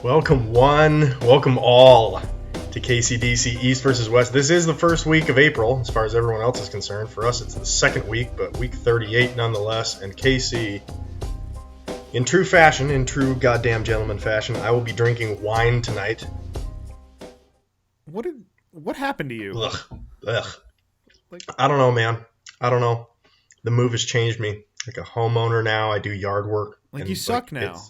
Welcome one, welcome all to KCDC East versus West. This is the first week of April, as far as everyone else is concerned. For us, it's the second week, but week 38 nonetheless. And KC, in true fashion, in true goddamn gentleman fashion, I will be drinking wine tonight. What happened to you? Ugh. I don't know, man. I don't know. The move has changed me. Like a homeowner now, I do yard work. Like you suck now.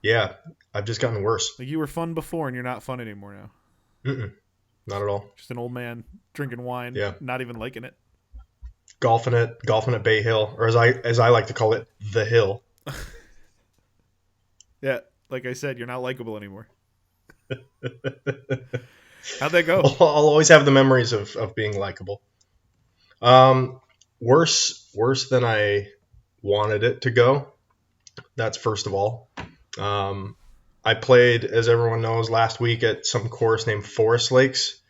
Yeah, I've just gotten worse. Like you were fun before and you're not fun anymore now. Not at all. Just an old man drinking wine, not even liking it. Golfing at Bay Hill, or as I like to call it, the Hill. Yeah, like I said, you're not likable anymore. How'd that go? I'll always have the memories of being likable. Worse than I wanted it to go. That's first of all. I played, as everyone knows, last week at some course named Forest Lakes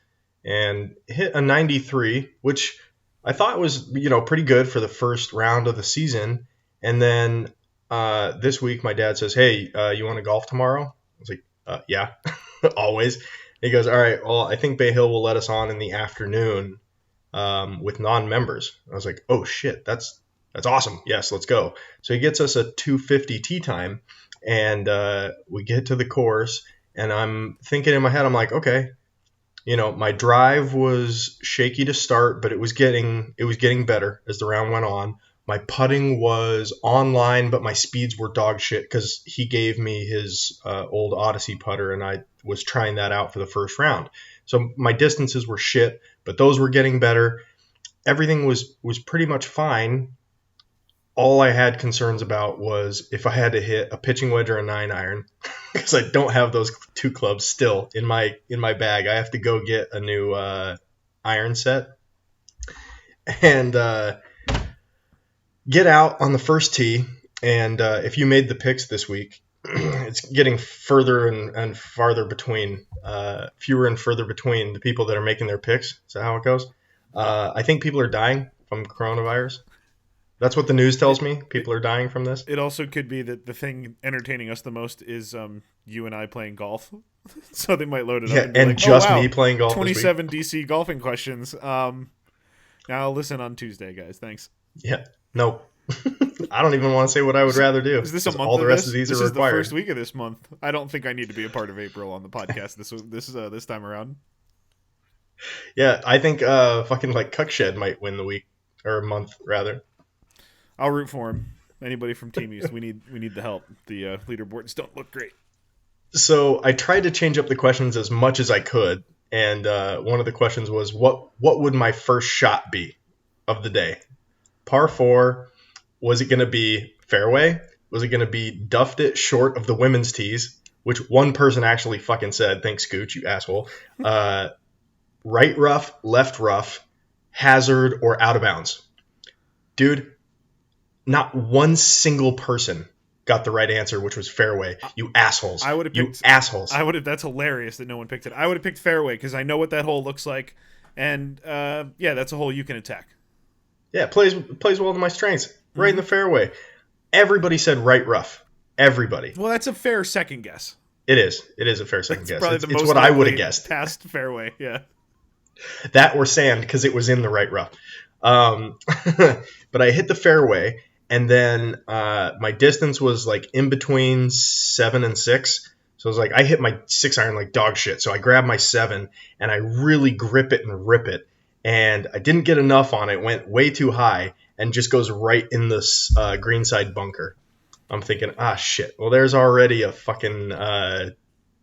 and hit a 93, which I thought was, pretty good for the first round of the season. And then this week my dad says, "Hey, you want to golf tomorrow?" I was like, yeah, always. He goes, "All right, well, I think Bay Hill will let us on in the afternoon with non-members." I was like, "Oh shit, that's awesome. Yes, let's go." So he gets us a 2:50 tee time, and we get to the course, and I'm thinking in my head, I'm like, okay, my drive was shaky to start, but it was getting better as the round went on. My putting was online, but my speeds were dog shit because he gave me his old Odyssey putter, and I was trying that out for the first round. So my distances were shit, but those were getting better. Everything was pretty much fine. All I had concerns about was if I had to hit a pitching wedge or a 9-iron, because I don't have those two clubs still in my bag. I have to go get a new iron set and get out on the first tee. And if you made the picks this week, it's getting further and farther between, fewer and further between the people that are making their picks. Is that how it goes? I think people are dying from coronavirus. That's what the news tells me. People are dying from this. It also could be that the thing entertaining us the most is you and I playing golf. So they might load it up. And just me playing golf. 27 DC golfing questions. Now I'll listen on Tuesday, guys. Thanks. Yeah. No. I don't even want to say what I would rather do. Is this a month? All the rest of these are required. This is the first week of this month. I don't think I need to be a part of April on the podcast this time around. Yeah, I think fucking like Cuckshed might win the week or month rather. I'll root for him. Anybody from Team East, we need the help. The leaderboards don't look great. So I tried to change up the questions as much as I could, and one of the questions was, what would my first shot be of the day? Par 4, was it going to be fairway? Was it going to be duffed it short of the women's tees, which one person actually fucking said, thanks Scooch, you asshole, right rough, left rough, hazard, or out of bounds? Dude, not one single person got the right answer, which was fairway. You assholes. Assholes. That's hilarious that no one picked it. I would have picked fairway because I know what that hole looks like, and that's a hole you can attack. Yeah, plays well to my strengths. Right in the fairway. Everybody said right rough. Everybody. Well, that's a fair second guess. It is. It is a fair second guess. It's what I would have guessed. Past fairway, yeah. That or sand because it was in the right rough. But I hit the fairway. And then my distance was like in between 7 and 6. So it was like I hit my 6-iron like dog shit. So I grabbed my 7 and I really grip it and rip it. And I didn't get enough on it. Went way too high and just goes right in this greenside bunker. I'm thinking, shit. Well, there's already a fucking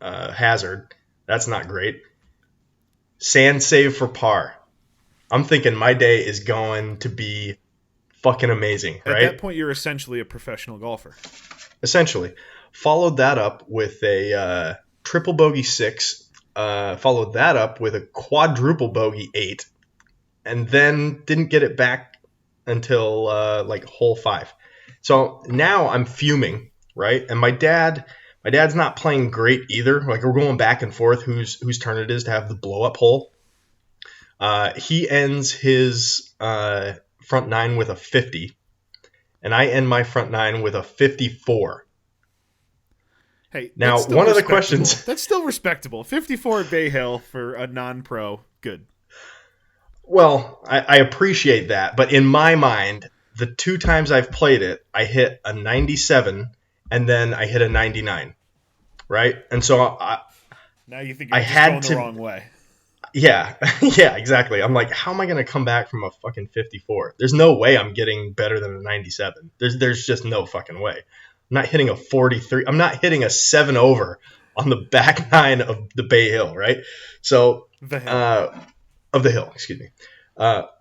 hazard. That's not great. Sand save for par. I'm thinking my day is going to be fucking amazing, right? At that point, you're essentially a professional golfer. Essentially. Followed that up with a triple bogey 6. Followed that up with a quadruple bogey 8. And then didn't get it back until like hole 5. So now I'm fuming, right? And my dad's not playing great either. Like we're going back and forth whose turn it is to have the blow up hole. He ends his front 9 with a 50, and I end my front 9 with a 54. Hey, that's Now, still one of the respectable. questions. That's still respectable. 54 at Bay Hill for a non-pro. Good. Well, I appreciate that, but in my mind, the 2 times I've played it, I hit a 97 and then I hit a 99, right? And so Now you think I you're just going had the to, wrong way. yeah, yeah, exactly. I'm like, how am I going to come back from a fucking 54? There's no way I'm getting better than a 97. There's just no fucking way. I'm not hitting a 43. I'm not hitting a 7 over on the back nine of the Bay Hill, right? So, The hill. of the hill, excuse me.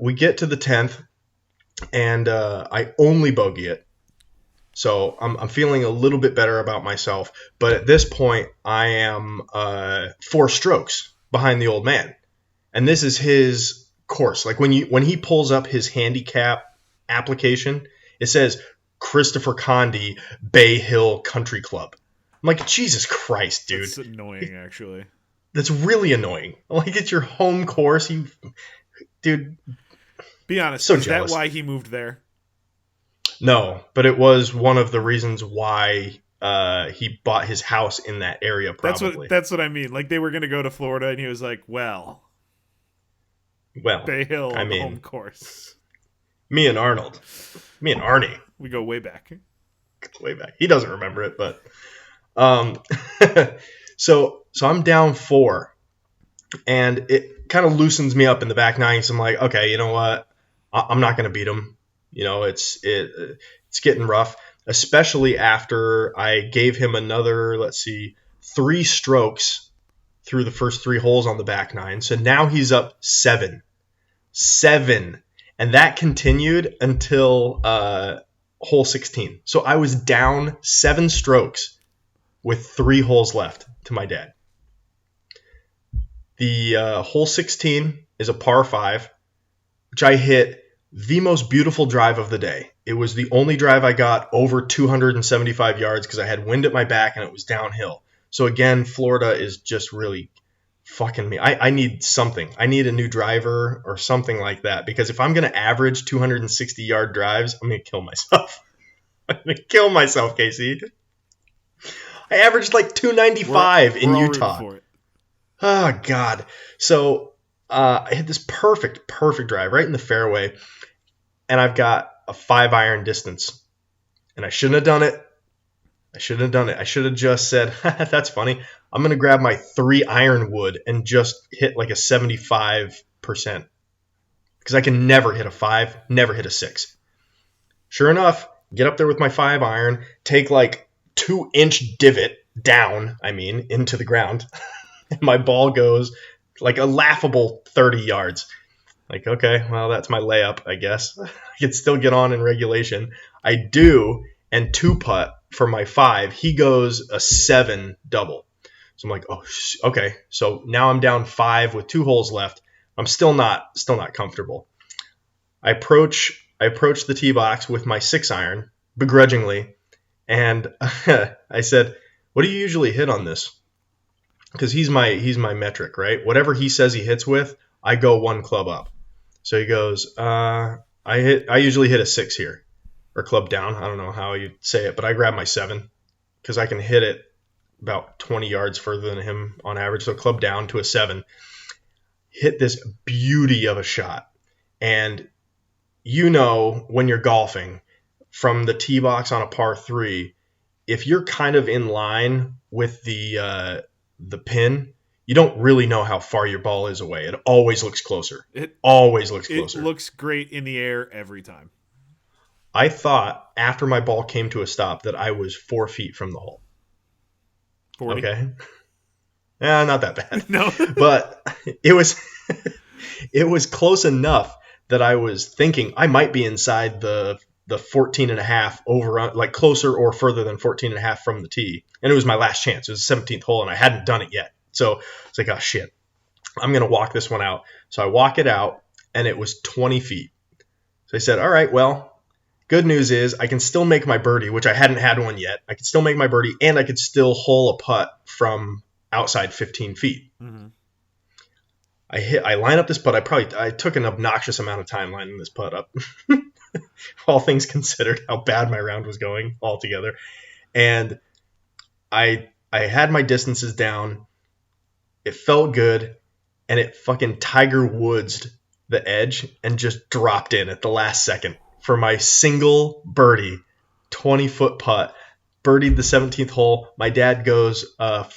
We get to the 10th, and I only bogey it. So I'm feeling a little bit better about myself. But at this point, I am 4 strokes behind the old man. And this is his course. Like when he pulls up his handicap application, it says Christopher Condi Bay Hill Country Club. I'm like, Jesus Christ, dude. That's annoying, actually. That's really annoying. Like, it's your home course. Dude. Be honest, So is jealous. that why he moved there? No, but it was one of the reasons why he bought his house in that area, probably. That's what I mean. Like, they were going to go to Florida, and he was like, well, Well, Bay Hill, I mean, home course. me and Arnie, We go way back. way back. He doesn't remember it, but so I'm down 4, and it kind of loosens me up in the back nine. So I'm like, okay, you know what? I'm not going to beat him. You know, it's getting rough, especially after I gave him another, 3 strokes through the first 3 holes on the back nine. So now he's up 7. And that continued until hole 16. So I was down 7 strokes with 3 holes left to my dad. The hole 16 is a par 5, which I hit the most beautiful drive of the day. It was the only drive I got over 275 yards because I had wind at my back and it was downhill. So again, Florida is just really fucking me. I need something. I need a new driver or something like that, because if I'm going to average 260-yard drives, I'm going to kill myself. I'm going to kill myself, Casey. I averaged like 295 in we're all Utah. rooting for it. Oh, God. So I hit this perfect drive right in the fairway, and I've got a 5-iron distance. And I shouldn't have done it. I should have just said, that's funny. I'm going to grab my 3-iron wood and just hit like a 75%. Because I can never hit a 5, never hit a 6. Sure enough, get up there with my 5-iron, take like 2-inch divot down, into the ground. And my ball goes like a laughable 30 yards. Like, okay, well, that's my layup, I guess. I can still get on in regulation. I do, and 2-putt for my 5. He goes a 7 double. So I'm like, oh, okay. So now I'm down 5 with 2 holes left. I'm still not comfortable. I approach the tee box with my 6-iron, begrudgingly, and I said, what do you usually hit on this? Because he's my metric, right? Whatever he says he hits with, I go 1 club up. So he goes, I usually hit a 6 here, or club down. I don't know how you say it, but I grab my 7 because I can hit it about 20 yards further than him on average. So club down to a 7, hit this beauty of a shot. And you know, when you're golfing from the tee box on a par 3, if you're kind of in line with the pin, you don't really know how far your ball is away. It always looks closer. It looks great in the air every time. I thought after my ball came to a stop that I was 4 feet from the hole. 40? Okay. Not that bad. No. But it was close enough that I was thinking I might be inside the 14 and a half over, like closer or further than 14 and a half from the tee. And it was my last chance. It was the 17th hole and I hadn't done it yet. So it's like, oh shit, I'm going to walk this one out. So I walk it out and it was 20 feet. So I said, all right, well, good news is I can still make my birdie, which I hadn't had one yet. I could still make my birdie and I could still hole a putt from outside 15 feet. Mm-hmm. I line up this putt. I took an obnoxious amount of time lining this putt up. All things considered, how bad my round was going altogether. And I I had my distances down. It felt good, and it fucking Tiger Woods'd the edge and just dropped in at the last second for my single birdie, 20-foot putt. Birdied the 17th hole. My dad goes so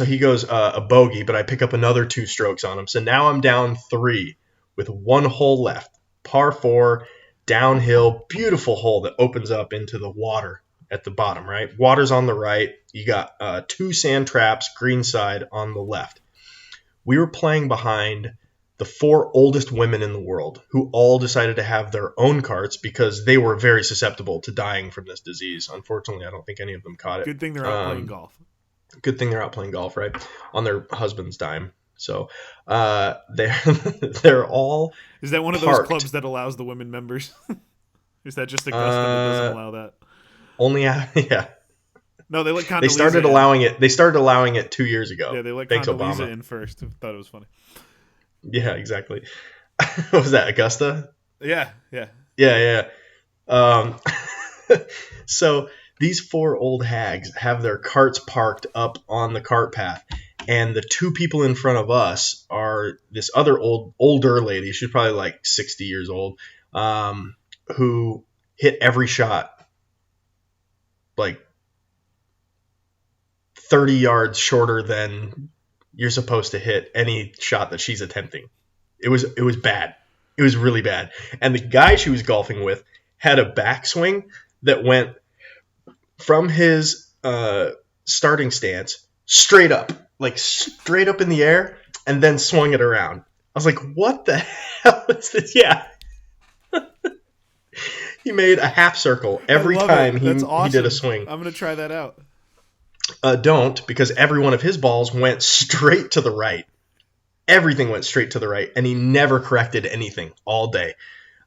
he goes a bogey, but I pick up another 2 strokes on him. So now I'm down 3 with 1 hole left. Par 4, downhill, beautiful hole that opens up into the water at the bottom, right? Water's on the right. You got 2 sand traps, green side on the left. We were playing behind the 4 oldest women in the world who all decided to have their own carts because they were very susceptible to dying from this disease. Unfortunately, I don't think any of them caught it. Good thing they're out playing golf. Good thing they're out playing golf, right? On their husband's dime. So they're all Is that one of those clubs that allows the women members? Is that just Augusta that doesn't allow that? Only, yeah. No, they let Condoleezza They started allowing it. They started allowing it 2 years ago. Yeah, they let Thanks, Condoleezza Obama. in first. I thought it was funny. Yeah, exactly. What was that, Augusta? Yeah. So these 4 old hags have their carts parked up on the cart path, and the 2 people in front of us are this other older lady. She's probably like 60 years old, who hit every shot like 30 yards shorter than you're supposed to hit any shot that she's attempting. It was bad. It was really bad. And the guy she was golfing with had a backswing that went from his starting stance straight up in the air, and then swung it around. I was like, what the hell is this? Yeah. He made a half circle every time he did a swing. I'm going to try that out. Don't, because every one of his balls went straight to the right. Everything went straight to the right, and he never corrected anything all day.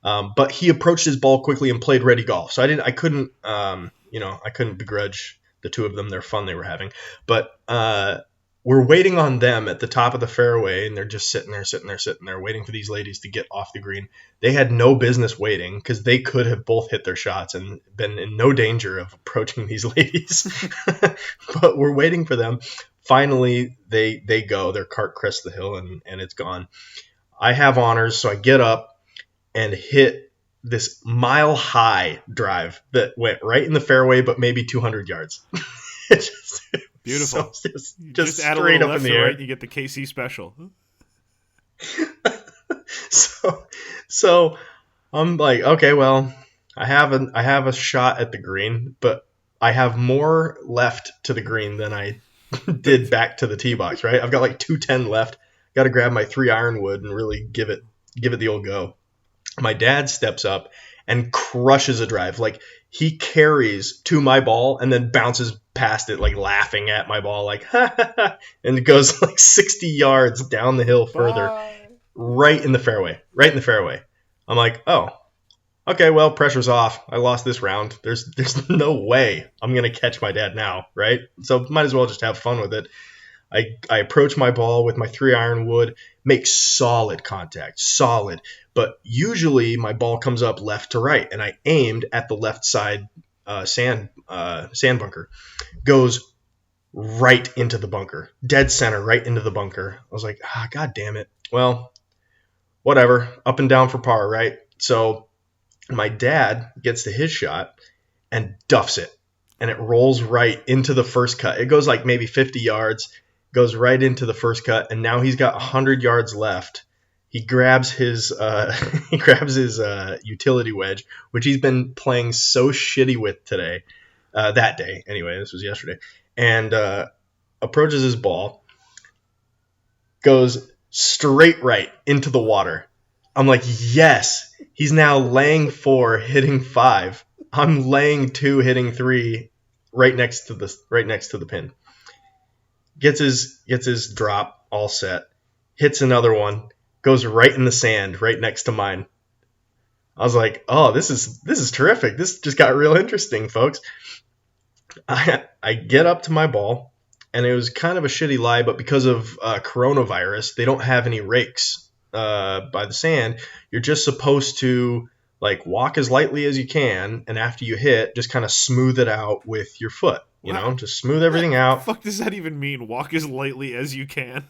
But he approached his ball quickly and played ready golf. So I couldn't begrudge the 2 of them their fun they were having. But we're waiting on them at the top of the fairway, and they're just sitting there, waiting for these ladies to get off the green. They had no business waiting because they could have both hit their shots and been in no danger of approaching these ladies. But we're waiting for them. Finally, they go. Their cart crests the hill, and it's gone. I have honors, so I get up and hit this mile-high drive that went right in the fairway, but maybe 200 yards. Beautiful. Just add straight a up in the air. Right, you get the KC special. So I'm like, okay, well, I have a shot at the green, but I have more left to the green than I did back to the tee box, right? I've got like 210 left. Got to grab my 3 ironwood and really give it the old go. My dad steps up and crushes a drive. Like, he carries to my ball and then bounces past it, like laughing at my ball, like, ha, ha, ha, and it goes like 60 yards down the hill further, right in the fairway. I'm like, oh, okay, well, pressure's off. I lost this round. There's no way I'm going to catch my dad now, right? So might as well just have fun with it. I approach my ball with my 3 iron wood, make solid contact, but usually my ball comes up left to right, and I aimed at the left side sand bunker. Goes right into the bunker, dead center, right into the bunker. I was like, God damn it. Well, whatever, up and down for par, right? So my dad gets to his shot and duffs it, and it rolls right into the first cut. It goes like maybe 50 yards, goes right into the first cut, and now he's got 100 yards left. He grabs his utility wedge, which he's been playing so shitty with today, that day. Anyway, this was yesterday, and approaches his ball, goes straight right into the water. I'm like, yes, he's now laying 4, hitting 5. I'm laying 2, hitting 3, right next to the pin. Gets his drop all set, hits another one, goes right in the sand, right next to mine. I was like, oh, this is terrific. This just got real interesting, folks. I get up to my ball, and it was kind of a shitty lie, but because of coronavirus, they don't have any rakes by the sand. You're just supposed to Like, walk as lightly as you can, and after you hit, just kind of smooth it out with your foot. Wow. Just smooth everything out. What the fuck does that even mean? Walk as lightly as you can.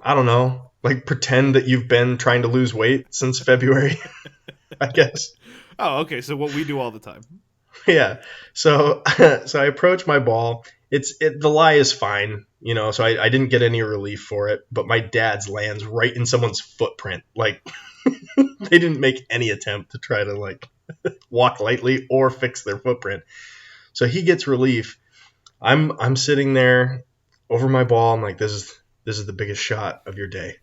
I don't know. Like, pretend that you've been trying to lose weight since February, I guess. Oh, okay. So what we do all the time. Yeah. So I approach my ball. The lie is fine, so I didn't get any relief for it, but my dad's lands right in someone's footprint. Like, they didn't make any attempt to try to, like, walk lightly or fix their footprint. So he gets relief. I'm sitting there over my ball. I'm like, this is the biggest shot of your day.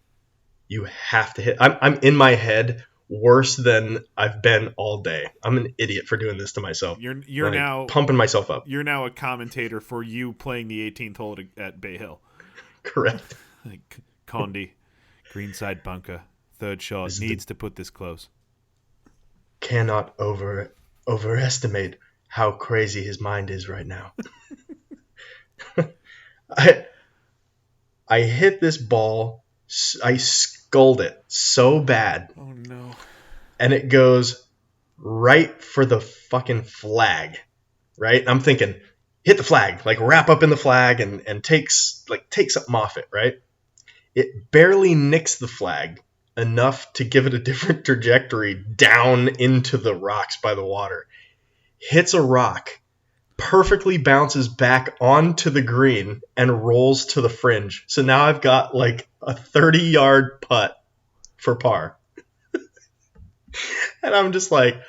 You have to hit. I'm in my head worse than I've been all day. I'm an idiot for doing this to myself. You're now pumping myself up. You're now a commentator for you playing the 18th hole at Bay Hill. Correct. Like, Condi, greenside bunker, third shot, needs to put this close. Cannot overestimate how crazy his mind is right now. I hit this ball. I sculled it so bad. Oh, no. And it goes right for the fucking flag, right? I'm thinking, hit the flag, like wrap up in the flag and take something off it, right? It barely nicks the flag enough to give it a different trajectory down into the rocks by the water. Hits a rock, perfectly bounces back onto the green and rolls to the fringe. So now I've got like a 30-yard putt for par. And I'm just like,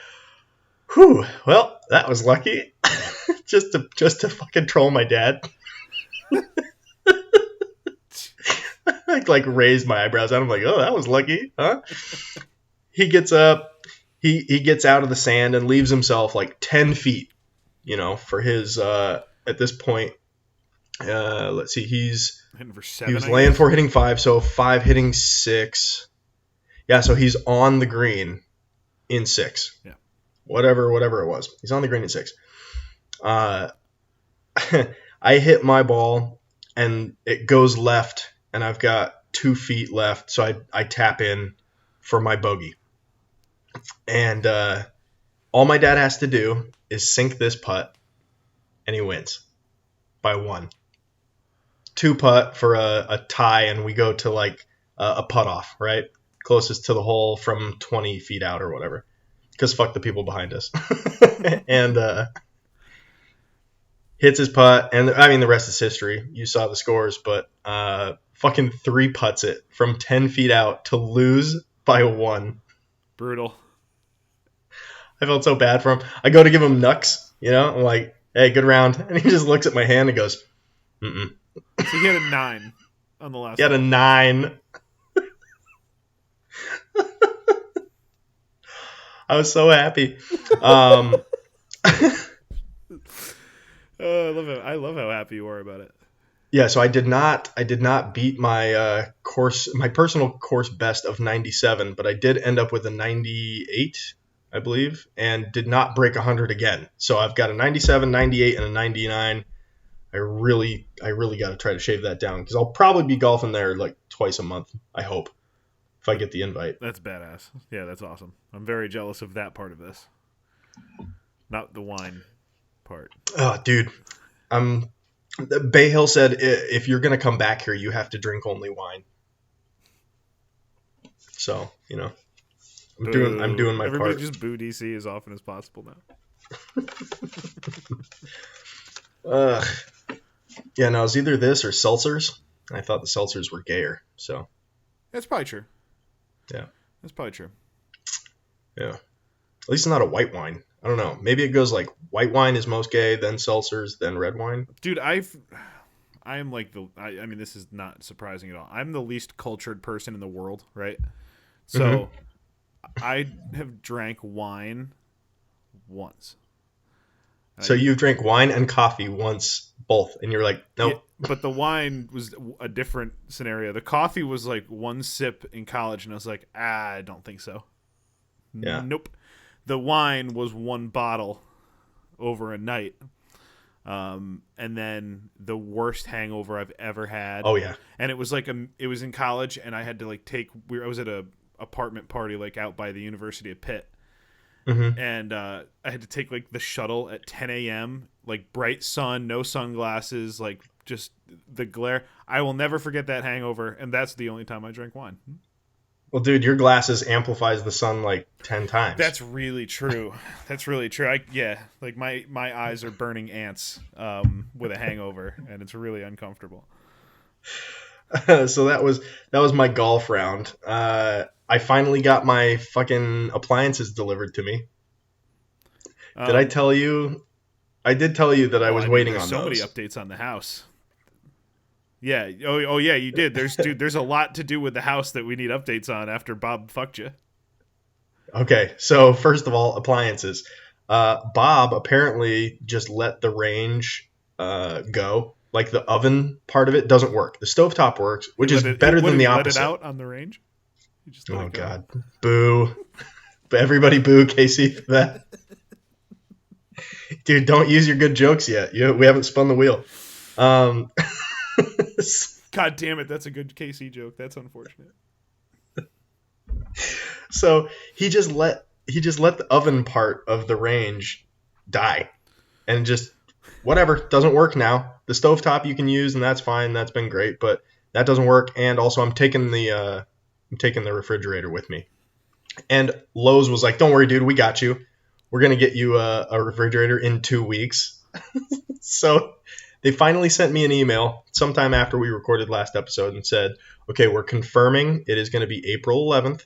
whew, well, that was lucky. just to fucking troll my dad. I like raised my eyebrows at him like, oh, that was lucky, huh? He gets up, he gets out of the sand and leaves himself like 10 feet, for his, at this point, let's see, he was laying for hitting 5, so 5 hitting 6. Yeah, so he's on the green in 6. Yeah. Whatever it was. He's on the green in 6. I hit my ball and it goes left and I've got 2 feet left, so I tap in for my bogey. And all my dad has to do is sink this putt and he wins by 1. 2 putt for a tie and we go to like a putt off, right? Closest to the hole from 20 feet out or whatever. Because fuck the people behind us. And hits his putt, and I mean the rest is history. You saw the scores, but fucking 3 putts it from 10 feet out to lose by 1. Brutal. I felt so bad for him. I go to give him knucks, I'm like, hey, good round. And he just looks at my hand and goes, mm-mm. So he had a 9 on the last He had a 9. I was so happy. I love how happy you are about it. Yeah, so I did not beat my my personal course best of 97, but I did end up with a 98, I believe, and did not break 100 again. So I've got a 97, 98, and a 99. I really got to try to shave that down because I'll probably be golfing there like twice a month, I hope, if I get the invite. That's badass. Yeah, that's awesome. I'm very jealous of that part of this. Not the wine part. Oh, dude. Bay Hill said if you're going to come back here, you have to drink only wine. So, I'm doing my Everybody part. just boo DC as often as possible now. Yeah, no, it's either this or seltzers. I thought the seltzers were gayer, so. That's probably true. Yeah. That's probably true. Yeah. At least not a white wine. I don't know. Maybe it goes like white wine is most gay, then seltzers, then red wine. Dude, I am like I mean, this is not surprising at all. I'm the least cultured person in the world, right? So I have drank wine once. So you drank wine and coffee once, both, and you're like, nope. Yeah, but the wine was a different scenario. The coffee was like 1 sip in college, and I was like, I don't think so. Yeah. Nope. The wine was 1 bottle over a night. And then the worst hangover I've ever had. Oh, yeah. And it was like it was in college, and I had to like I was at a apartment party like out by the University of Pitt. Mm-hmm. and I had to take like the shuttle at 10 a.m. Like bright sun, no sunglasses, like just the glare. I will never forget that hangover, and that's the only time I drank wine. Well, dude, your glasses amplifies the sun like 10 times. That's really true. That's really true. Yeah, like my eyes are burning ants with a hangover, and it's really uncomfortable. So that was my golf round. I finally got my fucking appliances delivered to me. Did I Um, tell you? I did tell you that I well, was I mean, waiting there's on so many those. updates on the house. Yeah. Oh yeah, you did. There's a lot to do with the house that we need updates on after Bob fucked you. Okay, so first of all, appliances. Bob apparently just let the range go. Like the oven part of it doesn't work. The stovetop works, He which is let it. He, better what than did the he let it opposite. out on the range? He just let Oh it go. God, boo! But everybody boo Casey for that. Dude, don't use your good jokes yet. We haven't spun the wheel. Um, God damn it, that's a good KC joke. That's unfortunate. so he just let the oven part of the range die, and just whatever, doesn't work now. The stovetop you can use, and that's fine. That's been great, but that doesn't work. And also, I'm taking the refrigerator with me. And Lowe's was like, "Don't worry, dude, we got you. We're gonna get you a refrigerator in 2 weeks." So they finally sent me an email sometime after we recorded last episode and said, "Okay, we're confirming it is going to be April 11th.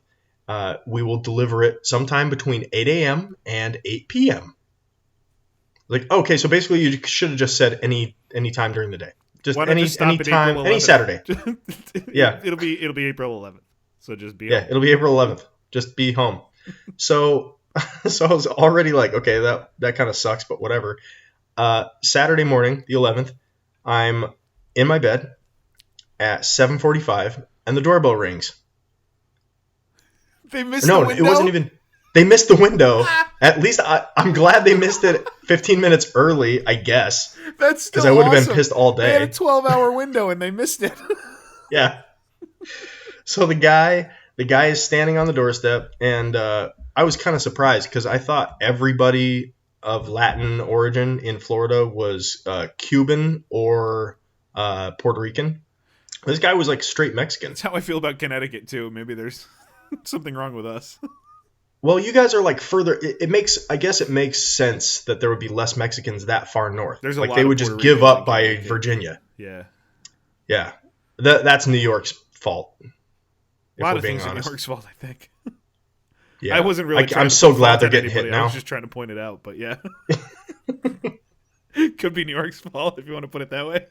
We will deliver it sometime between 8 a.m. and 8 p.m." Like, okay, so basically you should have just said any time during the day, just Why not just any stop at April time, any 11th? Saturday. Yeah, It'll be April 11th. So just be yeah, home. it'll be April 11th. Just be home. So, so I was already like, okay, that kind of sucks, but whatever. Saturday morning, the 11th, I'm in my bed at 7:45, and the doorbell rings. They missed the No, it wasn't window. even. They missed the window. At least I'm glad they missed it 15 minutes early, I guess, That's because still I would have been awesome. pissed all They had a day. 12-hour window and they missed it. Yeah. So the guy is standing on the doorstep, and I was kind of surprised because I thought everybody of Latin origin in Florida was Cuban or Puerto Rican. This guy was like straight Mexican. That's how I feel about Connecticut too. Maybe there's something wrong with us. Well, you guys are like further. I guess it makes sense that there would be less Mexicans that far north. There's a Like lot they of would Puerto just give Ricans in up by Connecticut. Virginia. Yeah. Yeah, that's New York's fault. A If lot we're of being things in New honest. York's fault, I think. I Yeah, wasn't really trying I'm to so put glad fault they're on getting anybody. hit I was now. just trying to point it out, but yeah. Could be New York's fault if you want to put it that way.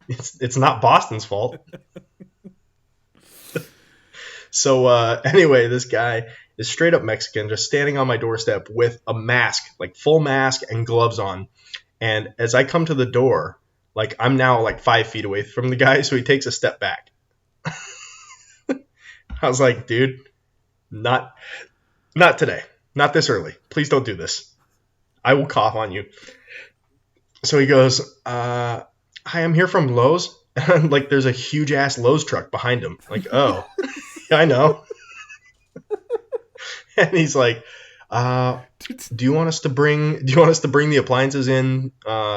It's not Boston's fault. So anyway, this guy is straight up Mexican, just standing on my doorstep with a mask, like full mask and gloves on. And as I come to the door, like I'm now like 5 feet away from the guy, so he takes a step back. I was like, dude, not today, not this early. Please don't do this. I will cough on you. So he goes, "Hi, I'm here from Lowe's." And like, there's a huge ass Lowe's truck behind him. Like, oh, yeah, I know. And he's like, do you want us to bring the appliances in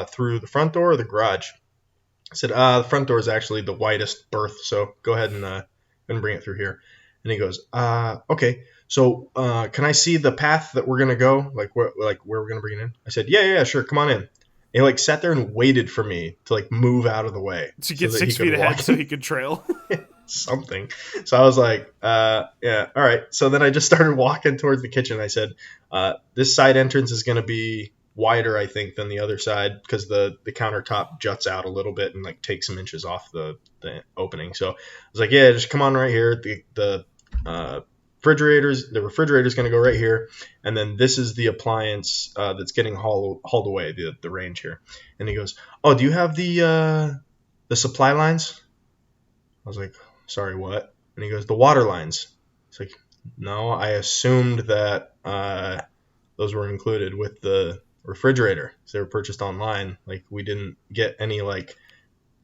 through the front door or the garage? I said, the front door is actually the widest berth, so go ahead and bring it through here. And he goes, okay. So can I see the path that we're gonna go? Like where we're gonna bring it in? I said, yeah, sure, come on in. And he like sat there and waited for me to like move out of the way To so get that he 6 feet could ahead walk so in. he could trail. Something. So I was like, yeah, all right. So then I just started walking towards the kitchen. I said, this side entrance is going to be wider, I think, than the other side because the countertop juts out a little bit and like takes some inches off the opening. So I was like, yeah, just come on right here. The refrigerator's going to go right here, and then this is the appliance that's getting hauled away, the range here. And he goes, oh, do you have the supply lines? I was like, sorry, what? And he goes, the water lines. It's like, no, I assumed that those were included with the refrigerator. So they were purchased online. Like, we didn't get any, like,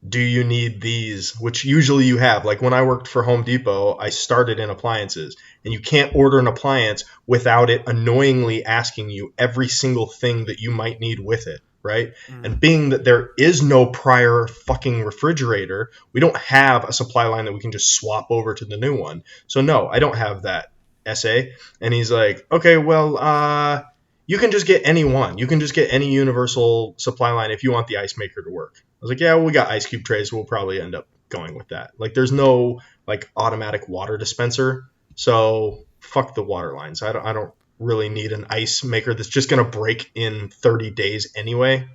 do you need these? Which usually you have. Like, when I worked for Home Depot, I started in appliances. and you can't order an appliance without it annoyingly asking you every single thing that you might need with it, right? And being that there is no prior fucking refrigerator, we don't have a supply line that we can just swap over to the new one. So no, I don't have that essay. And he's like, okay, well, you can just get any one. You can just get any universal supply line if you want the ice maker to work. I was like, yeah, well, we got ice cube trays. We'll probably end up going with that. Like, there's no like automatic water dispenser, so fuck the water lines. I don't really need an ice maker that's just gonna break in 30 days anyway,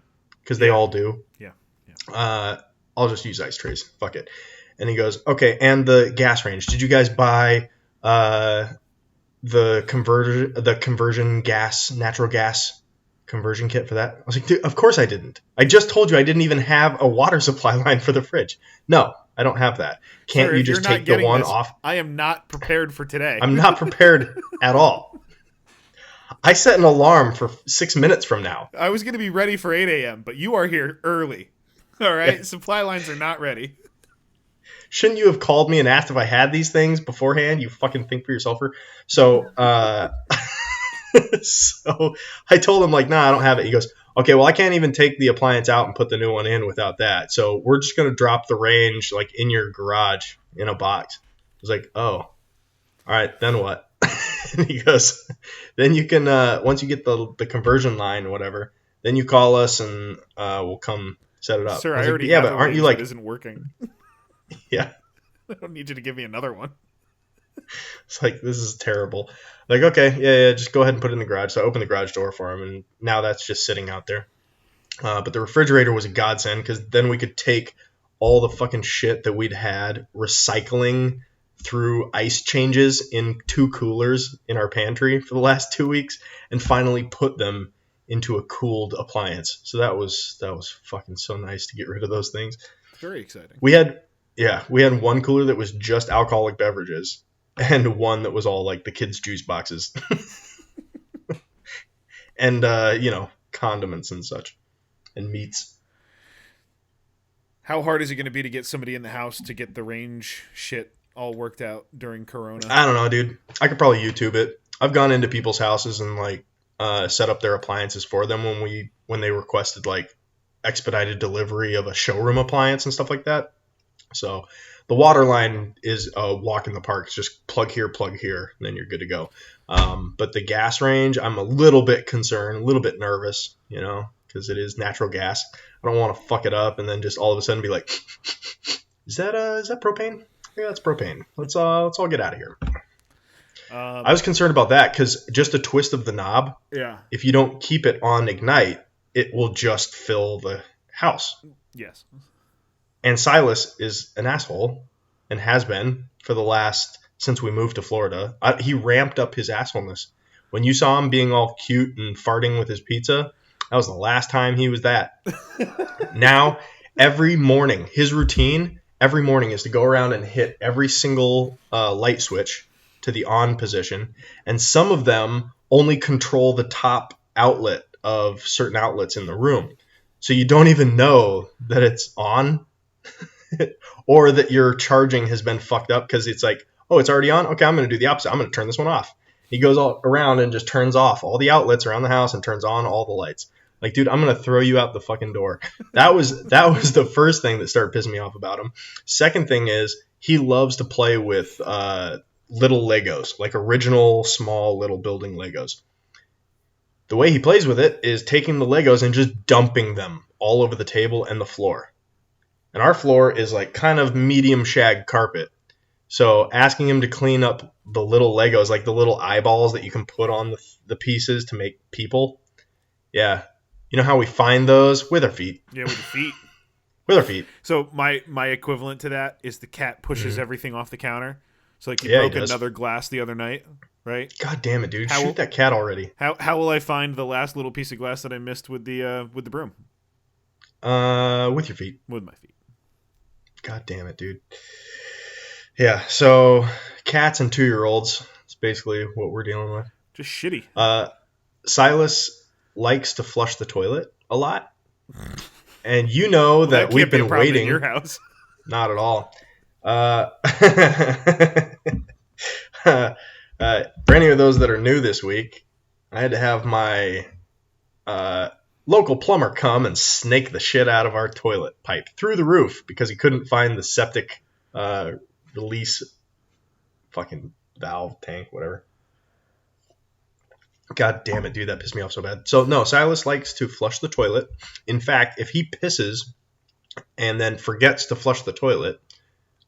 because they all do. Yeah. I'll just use ice trays. Fuck it. And he goes, okay, and the gas range. Did you guys buy the conversion gas, natural gas conversion kit for that? I was like, dude, of course I didn't. I just told you I didn't even have a water supply line for the fridge. No, I don't have that. Can't Sir, you just take the one off? I am not prepared for today. I'm not prepared at all. I set an alarm for 6 minutes from now. I was going to be ready for 8 a.m., but you are here early. All right? Yeah. Supply lines are not ready. Shouldn't you have called me and asked if I had these things beforehand? You fucking think for yourself. So, so I told him, like, nah, I don't have it. He goes, okay, well, I can't even take the appliance out and put the new one in without that. So we're just going to drop the range, like, in your garage in a box. I was like, oh, all right, then what? And he goes, then you can, once you get the conversion line or whatever, then you call us and we'll come set it up. Sir, I already like, yeah, have but aren't you like, it isn't working. Yeah. I don't need you to give me another one. It's like, this is terrible. Like, okay, yeah, just go ahead and put it in the garage. So I opened the garage door for him, and now that's just sitting out there. But the refrigerator was a godsend, because then we could take all the fucking shit that we'd had recycling through ice changes in 2 coolers in our pantry for the last 2 weeks and finally put them into a cooled appliance. So that was fucking so nice to get rid of those things. Very exciting. We had one cooler that was just alcoholic beverages and one that was all like the kids' juice boxes and, condiments and such and meats. How hard is it going to be to get somebody in the house to get the range shit all worked out during Corona? I don't know, dude. I could probably YouTube it. I've gone into people's houses and like set up their appliances for them when they requested like expedited delivery of a showroom appliance and stuff like that. So the water line is a walk in the park. It's just plug here, and then you're good to go. But the gas range, I'm a little bit concerned, a little bit nervous, because it is natural gas. I don't want to fuck it up and then just all of a sudden be like, is that propane? Yeah, that's propane. Let's all get out of here. I was concerned about that because just a twist of the knob. Yeah. If you don't keep it on ignite, it will just fill the house. Yes. And Silas is an asshole and has been since we moved to Florida. He ramped up his assholeness. When you saw him being all cute and farting with his pizza, that was the last time he was that. Now, every morning, his routine every morning is to go around and hit every single light switch to the on position. And some of them only control the top outlet of certain outlets in the room. So you don't even know that it's on or that your charging has been fucked up because it's like, oh, it's already on? Okay, I'm going to do the opposite. I'm going to turn this one off. He goes all around and just turns off all the outlets around the house and turns on all the lights. Like, dude, I'm going to throw you out the fucking door. That was the first thing that started pissing me off about him. Second thing is he loves to play with little Legos, like original small little building Legos. The way he plays with it is taking the Legos and just dumping them all over the table and the floor. And our floor is like kind of medium shag carpet. So asking him to clean up the little Legos, like the little eyeballs that you can put on the pieces to make people. Yeah. You know how we find those? With our feet. Yeah, with the feet. With our feet. So my equivalent to that is the cat pushes everything off the counter. So like he broke another glass the other night, right? God damn it, dude. Shoot that cat already. How will I find the last little piece of glass that I missed with the broom? With your feet. With my feet. God damn it, dude. Yeah, so cats and 2-year-olds is basically what we're dealing with. Just shitty. Silas likes to flush the toilet a lot. And you know that we've been waiting. In your house. Not at all. new this week. I had to have my local plumber come and snake the shit out of our toilet pipe through the roof because he couldn't find the septic release fucking valve, tank, whatever. God damn it, dude, that pissed me off so bad. So, no, Silas likes to flush the toilet. In fact, if he pisses and then forgets to flush the toilet,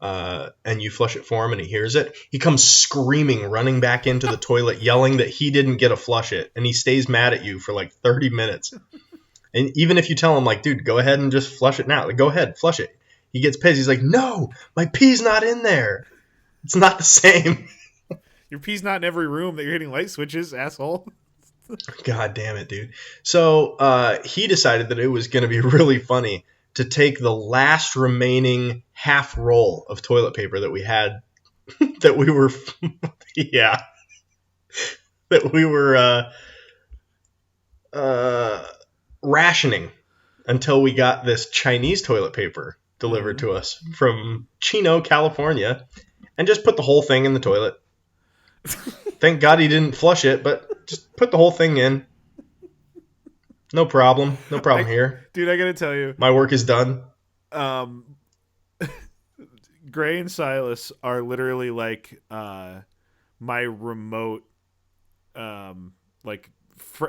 and you flush it for him and he hears it, he comes screaming, running back into the toilet, yelling that he didn't get to flush it, and he stays mad at you for like 30 minutes. And even if you tell him, like, dude, go ahead and just flush it now. Like, go ahead, flush it. He gets pissed. He's like, no, my pee's not in there. It's not the same. Your pee's not in every room that you're hitting light switches, asshole. God damn it, dude. So he decided that it was going to be really funny to take the last remaining half roll of toilet paper that we had, that we were, yeah, that we were rationing until we got this Chinese toilet paper delivered to us from Chino, California, and just put the whole thing in the toilet. Thank God he didn't flush it, but just put the whole thing in. No problem. No problem here. Dude, I gotta tell you. My work is done. Gray and Silas are literally like my remote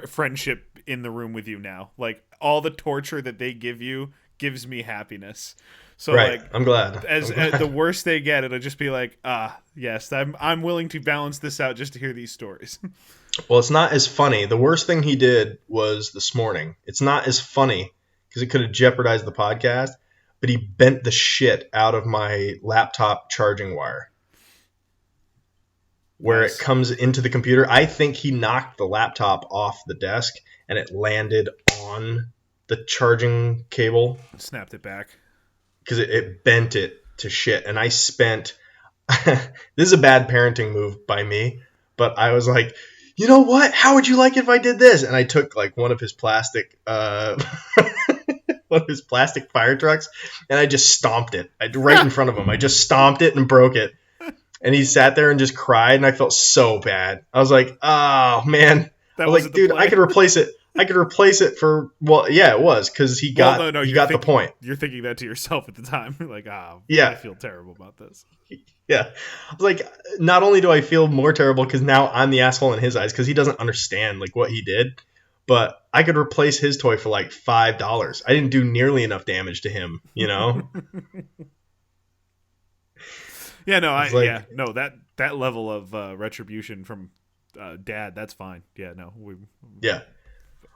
friendship in the room with you now. Like, all the torture that they give you gives me happiness. So right. like, I'm glad. As the worst they get, it'll just be like, yes, I'm willing to balance this out just to hear these stories. Well, it's not as funny. The worst thing he did was this morning. It's not as funny because it could have jeopardized the podcast, but he bent the shit out of my laptop charging wire where Nice. It comes into the computer. I think he knocked the laptop off the desk and it landed on the charging cable. Snapped it back. Because it bent it to shit. And I spent... this is a bad parenting move by me, but I was like, you know what? How would you like it if I did this? And I took like one of his plastic... one of his plastic fire trucks, and I just stomped it right in front of him. I just stomped it and broke it. And he sat there and just cried, and I felt so bad. I was like, oh, man. I was like, dude, I could replace it. I could replace it for, well, yeah, it was, because he got the point. You're thinking that to yourself at the time. Like, yeah. I feel terrible about this. Yeah. I was like, not only do I feel more terrible because now I'm the asshole in his eyes because he doesn't understand, like, what he did, but I could replace his toy for, like, $5. I didn't do nearly enough damage to him, you know? Yeah, no, that level of retribution from Dad, that's fine. Yeah, no, yeah.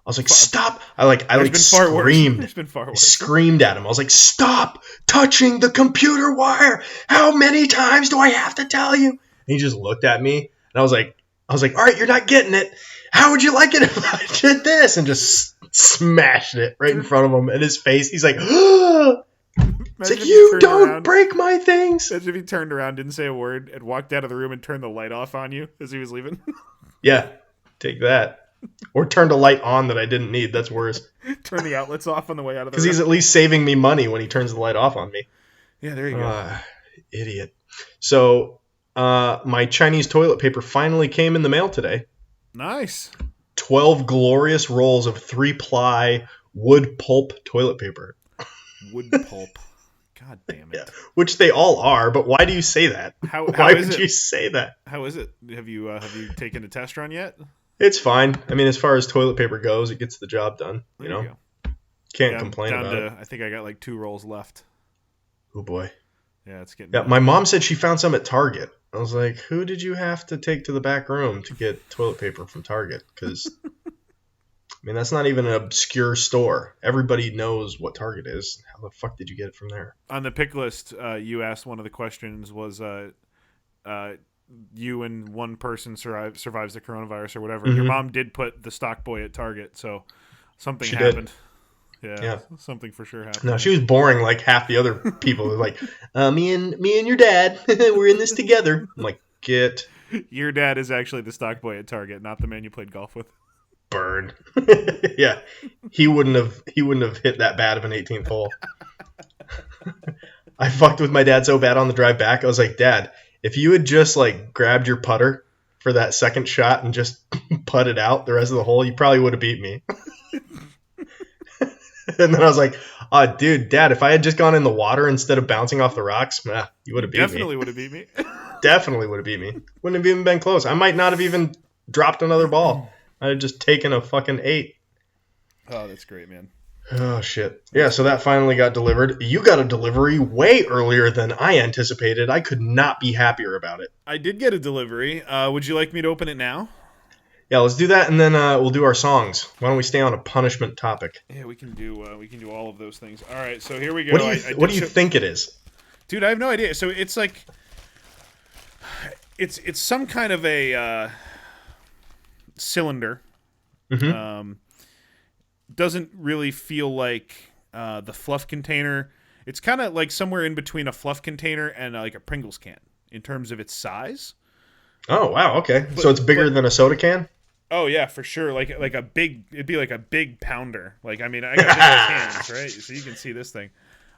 I was like, stop! I screamed. There's been far worse. Screamed at him. I was like, stop touching the computer wire! How many times do I have to tell you? And he just looked at me, and I was like, all right, you're not getting it. How would you like it if I did this? And just smashed it right in front of him. And his face, he's like, it's like, you don't break my things. Imagine if he turned around, didn't say a word, and walked out of the room and turned the light off on you as he was leaving. Yeah, take that. Or turned a light on that I didn't need. That's worse. Turn the outlets off on the way out of the room. Because he's at least saving me money when he turns the light off on me. Yeah, there you go. Idiot. So, my Chinese toilet paper finally came in the mail today. Nice. 12 glorious rolls of 3-ply wood pulp toilet paper. Wood pulp. God damn it. Yeah, which they all are, but why do you say that? Why would you say that? How is it? Have you taken a test run yet? It's fine. I mean, as far as toilet paper goes, it gets the job done. You know? Can't complain about it. I think I got like 2 rolls left. Oh, boy. Yeah, it's getting... Yeah, my mom said she found some at Target. I was like, who did you have to take to the back room to get toilet paper from Target? Because, I mean, that's not even an obscure store. Everybody knows what Target is. How the fuck did you get it from there? On the pick list, you asked one of the questions was... you and one person survives the coronavirus or whatever. Mm-hmm. Your mom did put the stock boy at Target, so something happened. Yeah, something for sure happened. No, she was boring like half the other people. Like, me and your dad, we're in this together. I'm like, get. Your dad is actually the stock boy at Target, not the man you played golf with. Burn. Yeah, he wouldn't have hit that bad of an 18th hole. I fucked with my dad so bad on the drive back. I was like, Dad, if you had just like grabbed your putter for that second shot and just putt it out the rest of the hole, you probably would have beat me. And then I was like, oh, dude, Dad, if I had just gone in the water instead of bouncing off the rocks, you would have beat me. Definitely would have beat me. Definitely would have beat me. Wouldn't have even been close. I might not have even dropped another ball. I'd have just taken a fucking 8. Oh, that's great, man. Oh, shit. Yeah, so that finally got delivered. You got a delivery way earlier than I anticipated. I could not be happier about it. I did get a delivery. Would you like me to open it now? Yeah, let's do that, and then we'll do our songs. Why don't we stay on a punishment topic? Yeah, we can do all of those things. All right, so here we go. What do you think it is? Dude, I have no idea. So it's like it's some kind of a cylinder. Mm-hmm. Doesn't really feel like the fluff container. It's kind of like somewhere in between a fluff container and like a Pringles can in terms of its size. Oh, wow, okay. So it's bigger than a soda can? Oh yeah, for sure. Like a big, it'd be like a big pounder. Like, I mean, I got big hands, right? So you can see this thing.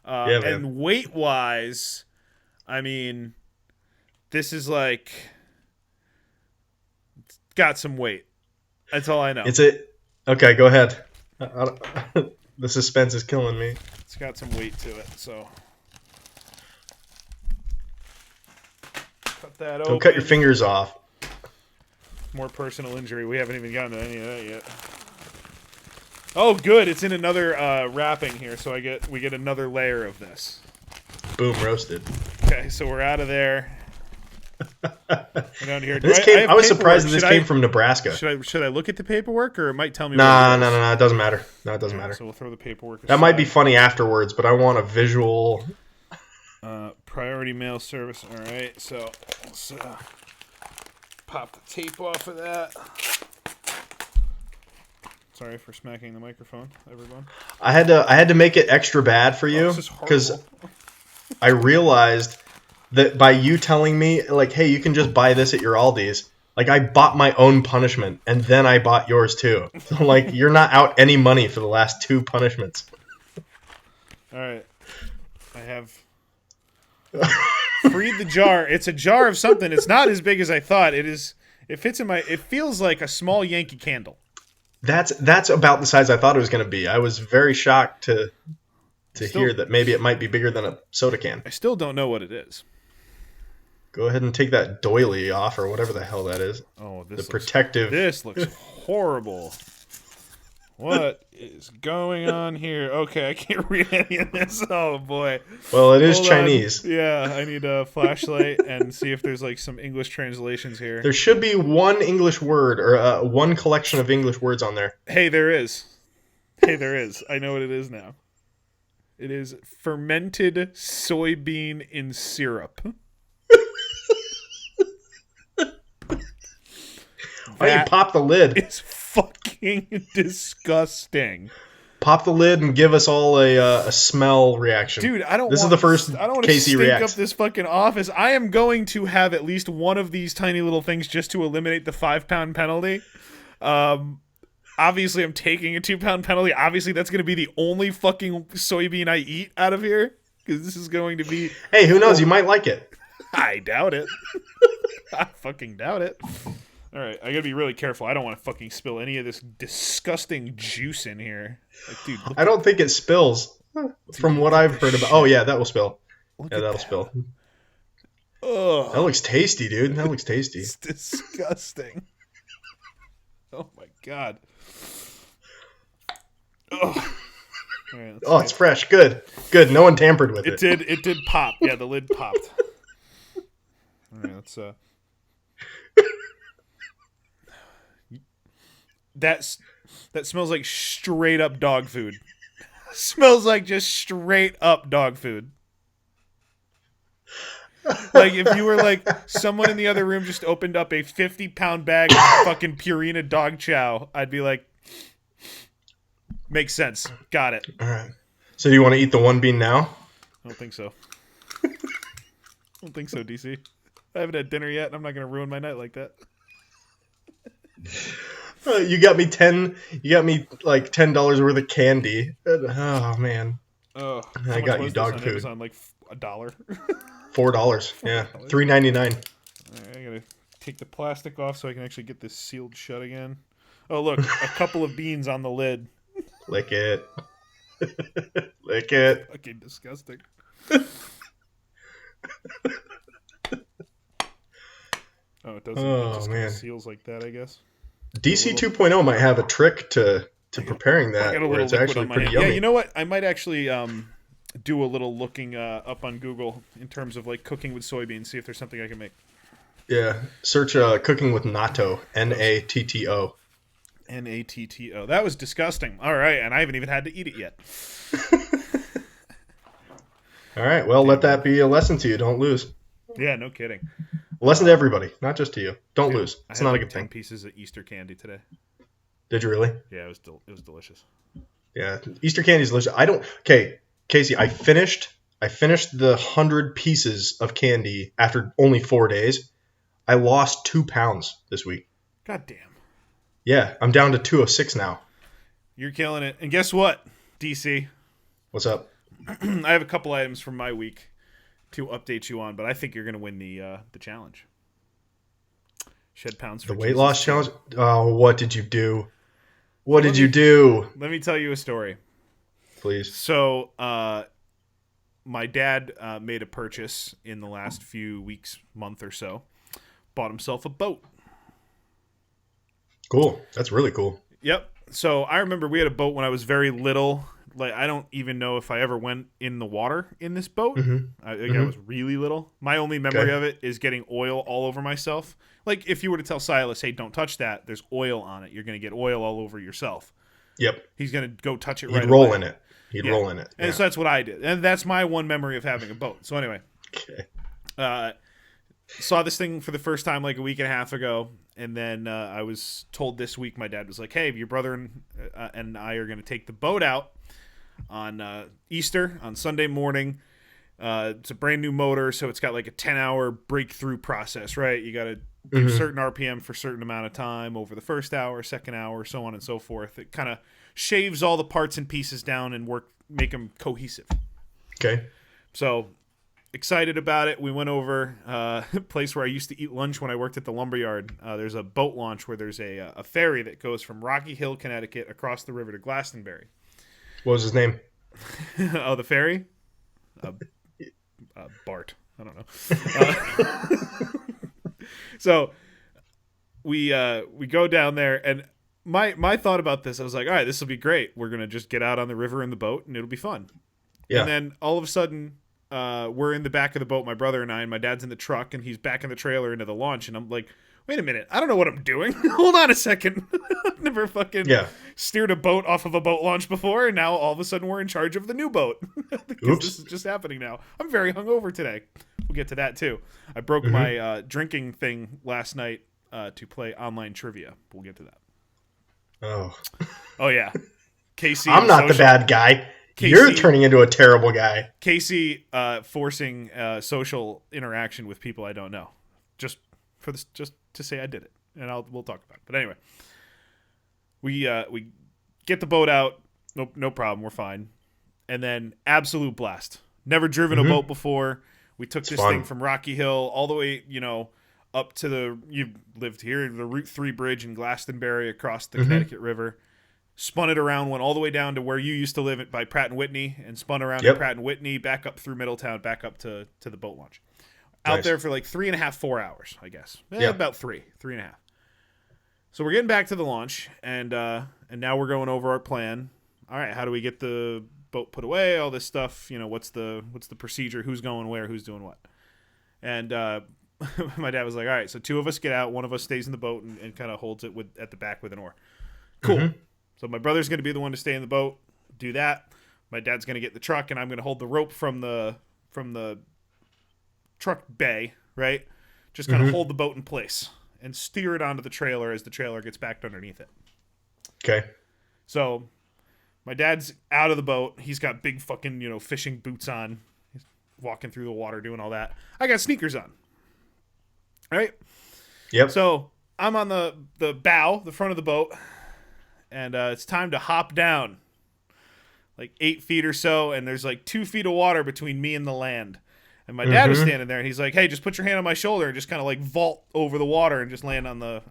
Yeah, man. And weight wise, I mean, this is like, it's got some weight. That's all I know. Okay, go ahead. The suspense is killing me. It's got some weight to it, so. Cut that open. Don't cut your fingers off. More personal injury. We haven't even gotten to any of that yet. Oh, good. It's in another wrapping here, so we get another layer of this. Boom, roasted. Okay, so we're out of there. We're down here. I was surprised that this came from Nebraska. Should I look at the paperwork, or it might tell me? No. It doesn't matter. No, it doesn't matter. So we'll throw the paperwork aside. That might be funny afterwards, but I want a visual. Priority mail service. All right, so let's pop the tape off of that. Sorry for smacking the microphone, everyone. I had to make it extra bad for you because I realized that by you telling me, like, hey, you can just buy this at your Aldi's, like, I bought my own punishment and then I bought yours too. So, like, you're not out any money for the last 2 punishments. All right, I have freed the jar. It's a jar of something. It's not as big as I thought. It is. It fits in my. It feels like a small Yankee Candle. That's about the size I thought it was going to be. I was very shocked to hear that maybe it might be bigger than a soda can. I still don't know what it is. Go ahead and take that doily off or whatever the hell that is. Oh, protective. This looks horrible. What is going on here? Okay, I can't read any of this. Oh boy. Well, it is Chinese. Yeah, I need a flashlight and see if there's like some English translations here. There should be one English word or one collection of English words on there. Hey, there is. I know what it is now. It is fermented soybean in syrup. Why don't you pop the lid? It's fucking disgusting. Pop the lid and give us all a smell reaction. Dude, I don't is the first I don't want Casey to stink reacts. up this fucking office. I am going to have at least one of these tiny little things just to eliminate the 5-pound penalty. Obviously, I'm taking a 2-pound penalty. Obviously, that's going to be the only fucking soybean I eat out of here. Because this is going to be... Hey, who knows? You might like it. I doubt it. I fucking doubt it. All right, I gotta be really careful. I don't want to fucking spill any of this disgusting juice in here. Like, dude, I don't think it spills. From what I've heard about. Oh yeah, that will spill. That'll spill. Ugh. That looks tasty, dude. That looks tasty. It's disgusting. Oh my god. Ugh. Right, it's fresh. Good. No one tampered with it. It did pop. Yeah, the lid popped. All right, let's That smells like straight up dog food. Smells like just straight up dog food. Like if you were like someone in the other room just opened up a 50-pound bag of fucking Purina dog chow, I'd be like, makes sense. Got it. All right. So do you want to eat the one bean now? I don't think so. I don't think so, DC. I haven't had dinner yet, and I'm not going to ruin my night like that. You got me like $10 worth of candy. Oh man. Oh, I got you dog food. Amazon, like $1. $4. Yeah. $3.99. I gotta take the plastic off so I can actually get this sealed shut again. Oh, look, a couple of beans on the lid. Lick it. Lick it. Fucking disgusting. Oh, it doesn't. It just kind of seals like that, I guess. DC 2.0 might have a trick to preparing that where it's actually pretty yummy. Yeah, you know what? I might actually do a little looking up on Google in terms of like cooking with soybeans, see if there's something I can make. Yeah, search cooking with natto, Natto. Natto. That was disgusting. All right, and I haven't even had to eat it yet. All right, well, let that be a lesson to you. Don't lose. Yeah, no kidding. A lesson to everybody, not just to you. Don't lose. It's not a good 10 thing. pieces of Easter candy today. Did you really? Yeah, it was delicious. Yeah, Easter candy is delicious. Okay, Casey, I finished the 100 pieces of candy after only 4 days. I lost 2 pounds this week. God damn. Yeah, I'm down to 206 now. You're killing it. And guess what, DC? What's up? I have a couple items from my week to update you on, but I think you're going to win the challenge. Shed pounds for the weight loss challenge. Oh, what did you do? What did you do? Let me tell you a story. Please. So, my dad made a purchase in the last few weeks, month or so. Bought himself a boat. Cool. That's really cool. Yep. So I remember we had a boat when I was very little. Like, I don't even know if I ever went in the water in this boat. I was really little. My only memory of it is getting oil all over myself. Like, if you were to tell Silas, hey, don't touch that, there's oil on it. You're going to get oil all over yourself. Yep. He's going to go touch it right away. He'd roll in it. He'd roll in it. Yeah. And so that's what I did. And that's my one memory of having a boat. So anyway. Okay. Saw this thing for the first time like a week and a half ago. And then I was told this week, my dad was like, hey, your brother and I are going to take the boat out on Easter, on Sunday morning. It's a brand new motor, so it's got like a 10-hour breakthrough process, right? You got to do certain RPM for a certain amount of time over the first hour, second hour, so on and so forth. It kind of shaves all the parts and pieces down and make them cohesive. Okay. So excited about it. We went over a place where I used to eat lunch when I worked at the lumberyard. There's a boat launch where there's a ferry that goes from Rocky Hill, Connecticut, across the river to Glastonbury. What was his name? Oh, the ferry? Bart. I don't know. So we go down there, and my thought about this, I was like, all right, this will be great. We're gonna just get out on the river in the boat, and it'll be fun. Yeah. And then all of a sudden, we're in the back of the boat, my brother and I, and my dad's in the truck, and he's back in the trailer into the launch, and I'm like, wait a minute, I don't know what I'm doing. Hold on a second. I've never fucking steered a boat off of a boat launch before, and now all of a sudden we're in charge of the new boat. Because this is just happening now. I'm very hungover today. We'll get to that too. I broke my drinking thing last night to play online trivia. We'll get to that. Oh yeah. Casey, I'm not the bad guy. Casey, you're turning into a terrible guy. Casey forcing social interaction with people I don't know. Just to say I did it, and we'll talk about it. But anyway, we get the boat out, no problem, we're fine, and then absolute blast. Never driven a boat before. We took this thing from Rocky Hill all the way, up to you lived here, the Route 3 bridge in Glastonbury across the Connecticut River. Spun it around, went all the way down to where you used to live by Pratt and Whitney, and spun around to Pratt and Whitney, back up through Middletown, back up to the boat launch. Out there for like 3.5, 4 hours, I guess. About 3.5. So we're getting back to the launch, and now we're going over our plan. All right, how do we get the boat put away? All this stuff. What's the procedure? Who's going where? Who's doing what? And my dad was like, all right, so 2 of us get out, 1 of us stays in the boat and kind of holds it at the back with an oar. Cool. So my brother's going to be the one to stay in the boat, do that. My dad's going to get the truck, and I'm going to hold the rope from the truck bay, right? Just kind of hold the boat in place and steer it onto the trailer as the trailer gets backed underneath it. Okay. So my dad's out of the boat. He's got big fucking, fishing boots on. He's walking through the water doing all that. I got sneakers on. Right? Yep. So I'm on the bow, the front of the boat, and it's time to hop down. Like 8 feet or so, and there's like 2 feet of water between me and the land. And my dad was standing there, and he's like, "Hey, just put your hand on my shoulder and just kind of like vault over the water and just land on the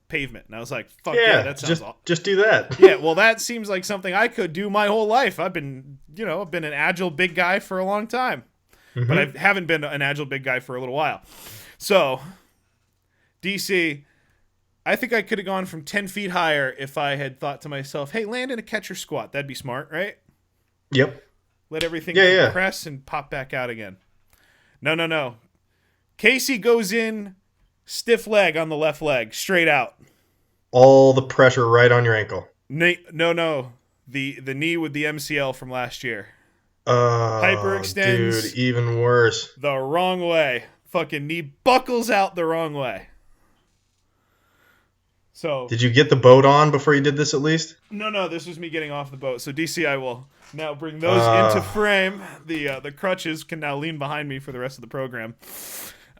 pavement." And I was like, "Fuck yeah, that sounds awesome. Just do that." Yeah, well, that seems like something I could do my whole life. I've been an agile big guy for a long time, but I haven't been an agile big guy for a little while. So, DC, I think I could have gone from 10 feet higher if I had thought to myself, "Hey, land in a catcher squat. That'd be smart, right?" Yep. Let everything compress and pop back out again. No. Casey goes in, stiff leg on the left leg, straight out. All the pressure right on your ankle. No. The knee with the MCL from last year. Hyperextends. Dude, even worse. The wrong way. Fucking knee buckles out the wrong way. So, did you get the boat on before you did this at least? No, this was me getting off the boat. So DC, I will now bring those into frame. The crutches can now lean behind me for the rest of the program.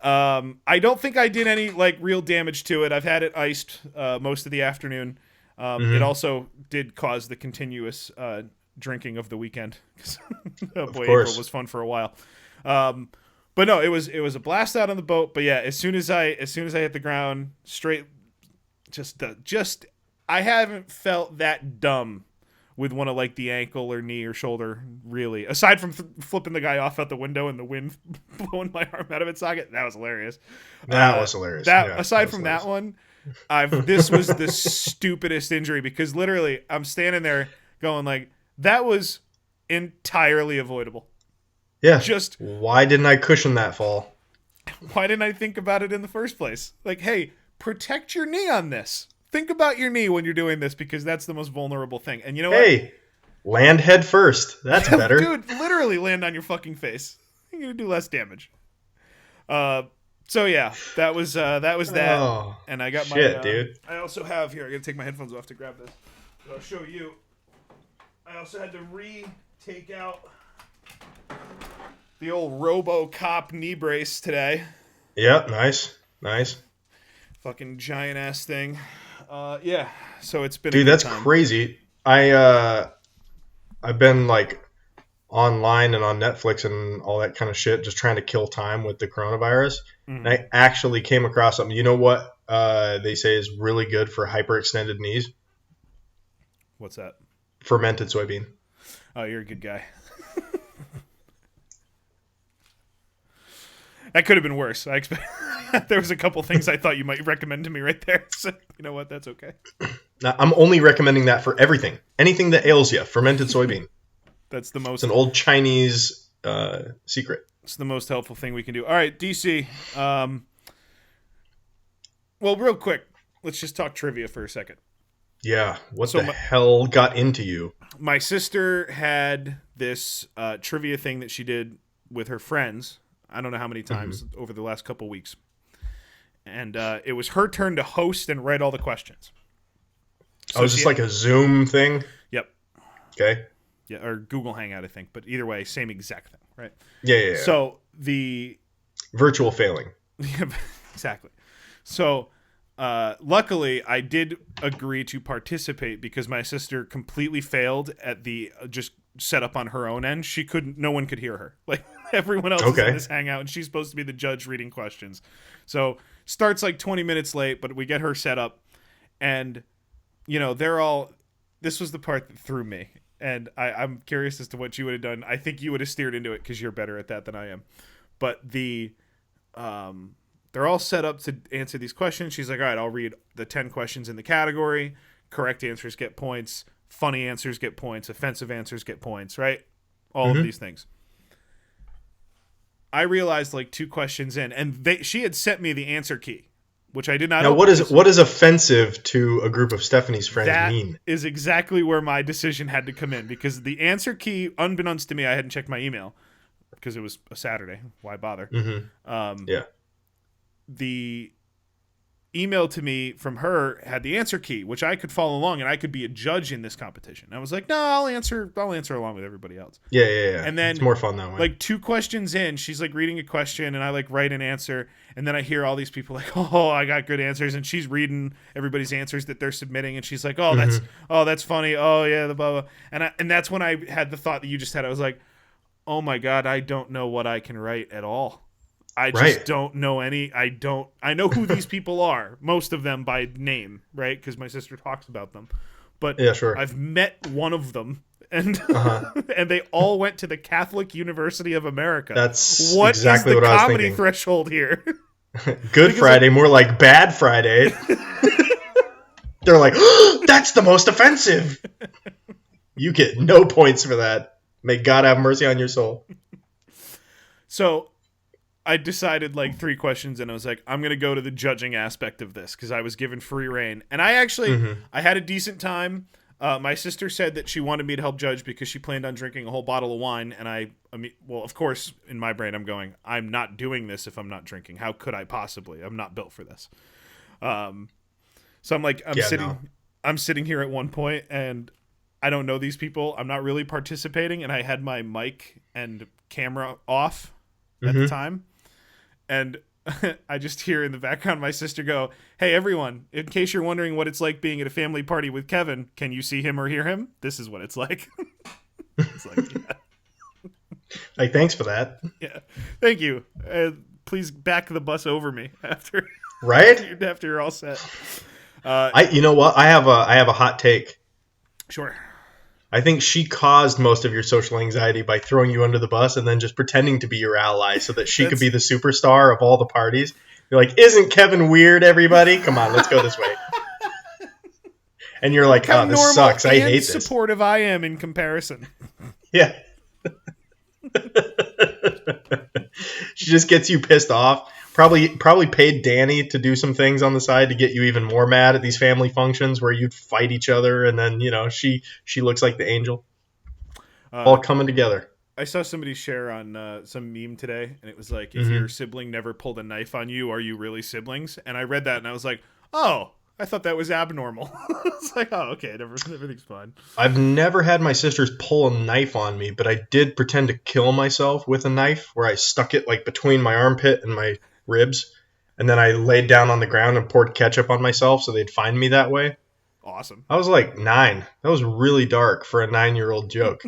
I don't think I did any like real damage to it. I've had it iced most of the afternoon. It also did cause the continuous drinking of the weekend. Oh boy, April was fun for a while. But no, it was a blast out on the boat. But yeah, as soon as I hit the ground, straight. Just I haven't felt that dumb with one of like the ankle or knee or shoulder, really. Aside from flipping the guy off out the window and the wind blowing my arm out of its socket. That was hilarious. That was hilarious. Aside from that one, this was the stupidest injury because literally I'm standing there going like, that was entirely avoidable. Yeah. Just why didn't I cushion that fall? Why didn't I think about it in the first place? Like, hey, protect your knee on this. Think about your knee when you're doing this because that's the most vulnerable thing. And you know what? Hey, land head first. That's better. Dude, literally land on your fucking face. You're going to do less damage. So yeah, that was that. Oh, and I got shit, dude. I also have here. I got to take my headphones off to grab this. But I'll show you. I also had to take out the old RoboCop knee brace today. Yep, nice. Fucking giant ass thing. Yeah. So it's been. Dude, that's crazy. I've been like online and on Netflix and all that kind of shit, just trying to kill time with the coronavirus. And I actually came across something. You know what they say is really good for hyperextended knees? What's that? Fermented soybean. Oh, you're a good guy. That could have been worse. I expect there was a couple things I thought you might recommend to me right there. So you know what? That's okay. Now, I'm only recommending that for everything. Anything that ails you. Fermented soybean. That's the most. It's an old Chinese secret. It's the most helpful thing we can do. All right, DC. Well, real quick, let's just talk trivia for a second. Yeah. What the hell got into you? My sister had this trivia thing that she did with her friends. I don't know how many times over the last couple weeks. And it was her turn to host and write all the questions. So is this like a Zoom thing? Yep. Okay. Yeah, or Google Hangout, I think. But either way, same exact thing, right? Yeah. So the... Virtual failing. Exactly. So luckily, I did agree to participate because my sister completely failed at the just set up on her own end. No one could hear her. Like... Everyone else is in this hangout, and she's supposed to be the judge reading questions. So starts like 20 minutes late, but we get her set up. And, this was the part that threw me. And I'm curious as to what you would have done. I think you would have steered into it because you're better at that than I am. But they're all set up to answer these questions. She's like, all right, I'll read the 10 questions in the category. Correct answers get points. Funny answers get points. Offensive answers get points, right? All of these things. I realized like 2 questions in, and she had sent me the answer key, which I did not. Now, what is offensive to a group of Stephanie's friends mean? That is exactly where my decision had to come in because the answer key, unbeknownst to me, I hadn't checked my email because it was a Saturday. Why bother? Yeah. The email to me from her had the answer key, which I could follow along and I could be a judge in this competition. I was like, no, I'll answer along with everybody else. Yeah. And then it's more fun that way. Like 2 questions in, she's like reading a question and I like write an answer. And then I hear all these people like, oh, I got good answers. And she's reading everybody's answers that they're submitting. And she's like, that's funny. Oh yeah, the blah, blah. And that's when I had the thought that you just had. I was like, oh my God, I don't know what I can write at all. I just Right. don't know any. I know who these people are, most of them by name, right? Because my sister talks about them. But Yeah, sure. I've met one of them, and Uh-huh. and they all went to the Catholic University of America. That's What is exactly the what I was comedy thinking. threshold here? Good Because like, Friday, more like Bad Friday. They're like, that's the most offensive. You get no points for that. May God have mercy on your soul. so I decided like 3 questions, and I was like, I'm gonna go to the judging aspect of this because I was given free reign, and I had a decent time. My sister said that she wanted me to help judge because she planned on drinking a whole bottle of wine, and I mean, well, of course, in my brain, I'm going, I'm not doing this if I'm not drinking. How could I possibly? I'm not built for this. So I'm like, Yeah, no. I'm sitting here at one point, and I don't know these people. I'm not really participating, and I had my mic and camera off at the time, and I just hear in the background my sister go, "Hey everyone, in case you're wondering what it's like being at a family party with Kevin, can you see him or hear him? This is what it's like." It's like, yeah, Like, thanks for that. yeah. Thank you. Please back the bus over me after Right? after you're all set. You know what? I have a hot take. Sure. I think she caused most of your social anxiety by throwing you under the bus and then just pretending to be your ally so that she could be the superstar of all the parties. You're like, isn't Kevin weird, everybody? Come on, let's go this way. And you're like, How oh, this normal sucks. I and hate this. supportive I am in comparison. Yeah. She just gets you pissed off. Probably paid Danny to do some things on the side to get you even more mad at these family functions where you'd fight each other, and then she looks like the angel. All coming together. I saw somebody share on some meme today, and it was like, if Mm-hmm. your sibling never pulled a knife on you, are you really siblings? And I read that, and I was like, oh, I thought that was abnormal. It's like, oh, okay, everything's fine. I've never had my sisters pull a knife on me, but I did pretend to kill myself with a knife where I stuck it like between my armpit and my ribs, and then I laid down on the ground and poured ketchup on myself so they'd find me that way. Awesome. I was like 9. That was really dark for a 9-year-old joke.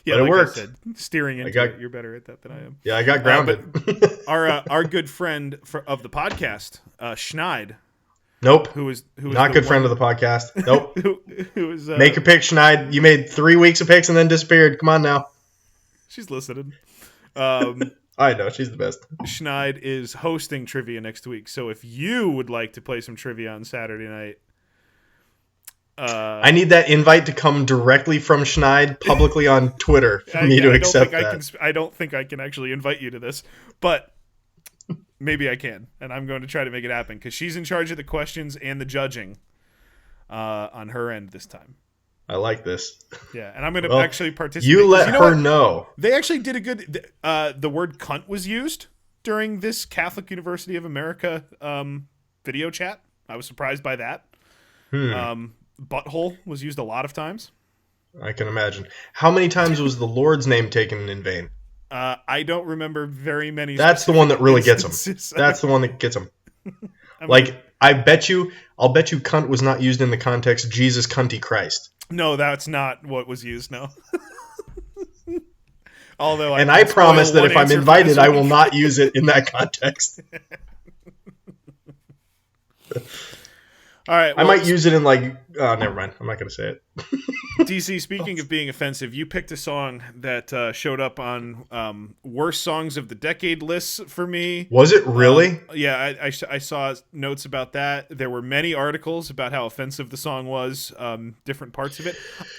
Yeah, but it like worked. I said, steering into it, you're better at that than I am. Yeah, I got grounded. But our good friend of the podcast, Schneid, Nope. who is not good friend of the podcast. Nope. who is Make a pick, Schneid. You made 3 weeks of picks and then disappeared. Come on now. she's listening. I know, she's the best. Schneid is hosting trivia next week, so if you would like to play some trivia on Saturday night, I need that invite to come directly from Schneid publicly on Twitter for me to accept that. I don't think I can actually invite you to this, but maybe I can, and I'm going to try to make it happen because she's in charge of the questions and the judging on her end this time. I like this. Yeah, and I'm going to actually participate. You let her know. They actually did a good. The word "cunt" was used during this Catholic University of America video chat. I was surprised by that. Butthole was used a lot of times. I can imagine. How many times was the Lord's name taken in vain? I don't remember very many. That's the one that really gets him. instances. That's the one that gets him. I'll bet you cunt was not used in the context Jesus cunty Christ. No, that's not what was used, no. Although I promise that if I'm invited, I will not use it in that context. All right. I might use it in never mind. I'm not going to say it. DC, speaking of being offensive, you picked a song that showed up on worst songs of the decade lists for me. Was it really? Yeah, I saw notes about that. There were many articles about how offensive the song was, different parts of it.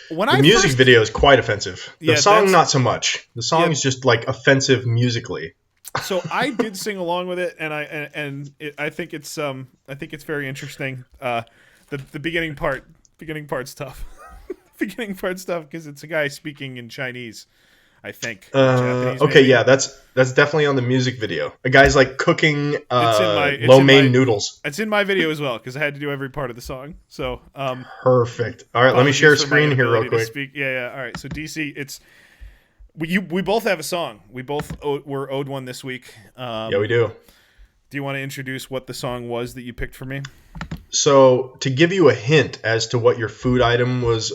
The music video is quite offensive. The song, not so much. The song is just offensive musically. So I did sing along with it, and I think it's very interesting. The beginning part's tough. Beginning part's tough because it's a guy speaking in Chinese, I think. Japanese, okay, maybe. yeah, that's definitely on the music video. A guy's cooking it's lo mein noodles. It's in my video as well because I had to do every part of the song. So perfect. All right, let me share a screen here real quick. Yeah. All right, so DC, we both have a song. We both were owed one this week. Yeah, we do. Do you want to introduce what the song was that you picked for me? So, to give you a hint as to what your food item was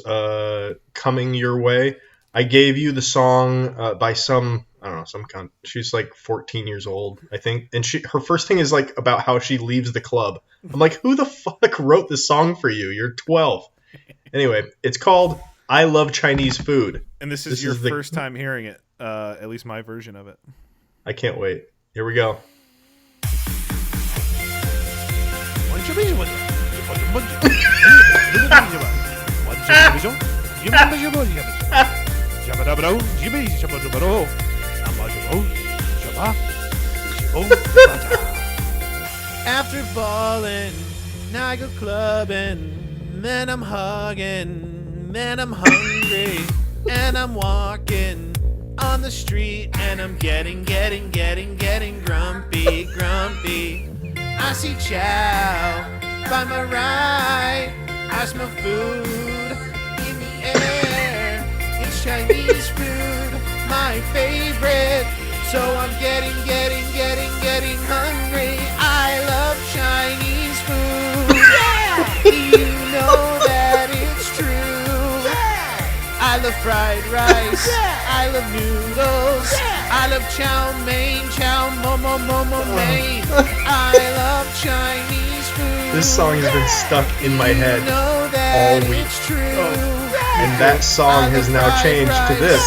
coming your way, I gave you the song by some, I don't know, some kind. She's like 14 years old, I think, and her first thing is like about how she leaves the club. I'm like, who the fuck wrote this song for you? You're 12. Anyway, it's called "I Love Chinese Food." And this is your first time hearing it, at least my version of it. I can't wait. Here we go. After ballin', now I go clubbing, then I'm hugging, then I'm hungry, and I'm walking on the street, and I'm getting grumpy. I see chow by my right, I smell food in the air. It's Chinese food, my favorite. So I'm getting hungry. I love Chinese food. Yeah! You know that it's true. Yeah! I love fried rice. Yeah! I love noodles. Yeah! I love chow mein, mein. I love Chinese food. This song has been stuck in my head all week. It's true. And that song has now changed to this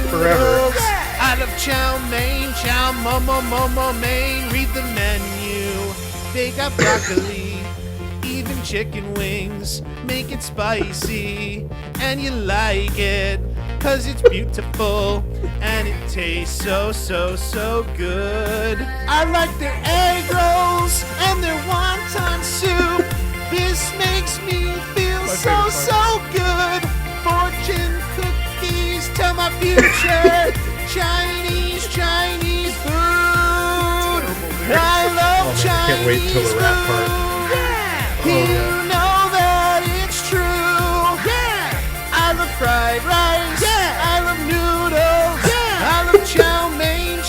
forever. I love chow mein, mein. Read the menu. They got broccoli, even chicken wings. Make it spicy, and you like it, 'cause it's beautiful, and it tastes so good. I like their egg rolls and their wonton soup. This makes me feel so good. Fortune cookies tell my future. Chinese food. I love Chinese I can't wait till the rap part. Yeah. You know that it's true. Yeah. I love fried rice. Yeah. I love noodles. Yeah. I love chow mein,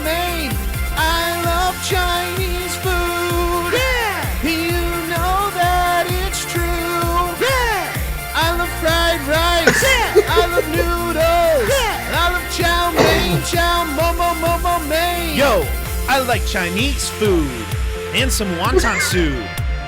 mein. I love Chinese food. Yeah. You know that it's true. Yeah. I love fried rice. Yeah. I love noodles. Yeah. I love chow mein, mein. Yo, I like Chinese food and some wonton soup.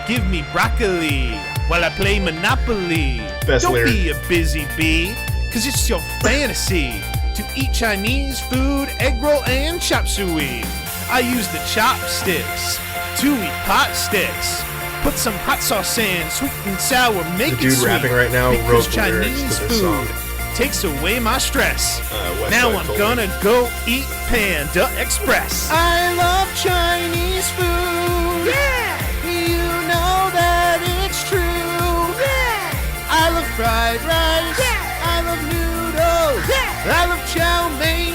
Give me broccoli while I play Monopoly. Best Don't lyric. be a busy bee, 'cause it's your fantasy to eat Chinese food, egg roll, and chop suey. I use the chopsticks to eat pot sticks. Put some hot sauce in, sweet and sour, make The it dude sweet. rapping right now because wrote the lyrics Chinese to this food song. takes away my stress. West Now Side I'm Story. gonna go eat Panda Express. I love Chinese food. Yeah. You know that it's true. Yeah. I love fried rice. Yeah. I love noodles. Yeah. I love chow mein,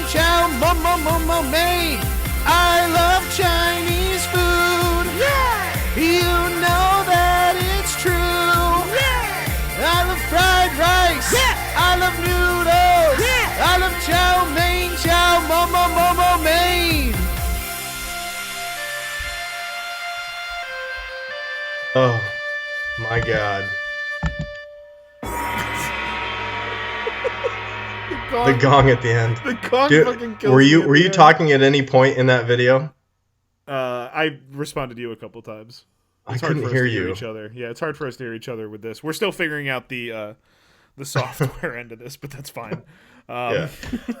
mein. I love Chinese food. Yeah. You know that it's true. Yeah. I love fried rice. Yeah. I love noodles. Yeah. I love chow mein, mein. Oh my god. The gong at the end. The gong Dude, fucking kills were me you at were the you end. talking at any point in that video? I responded to you a couple times. I It's hard couldn't for us hear to hear you. each other. Yeah, it's hard for us to hear each other with this. We're still figuring out the software end of this, but that's fine. Yeah.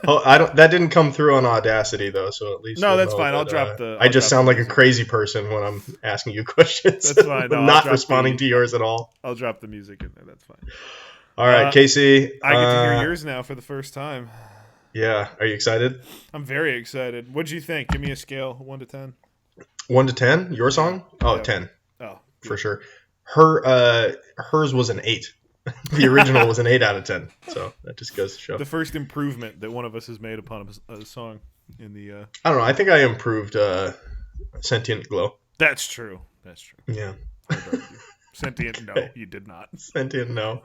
Oh, I don't. That didn't come through on Audacity though, so at least No, we'll that's know fine. I'll that, drop the- I I'll just drop sound the like a music. crazy person when I'm asking you questions. That's fine. No, I'll Not drop responding the- to yours at all. I'll drop the music in there. That's fine. All right, Casey. I get to hear yours now for the first time. Yeah. Are you excited? I'm very excited. What'd you think? Give me a scale, 1 to 10. 1 to 10. Your song? Oh, Yeah. 10 Oh, for sure. Hers was an 8. The original was an 8 out of 10. So that just goes to show. the first improvement that one of us has made upon a song in the. I don't know. I think I improved Sentient Glow. That's true. That's true. Yeah. I'd argue. Sentient, no, you did not. Sentient, no.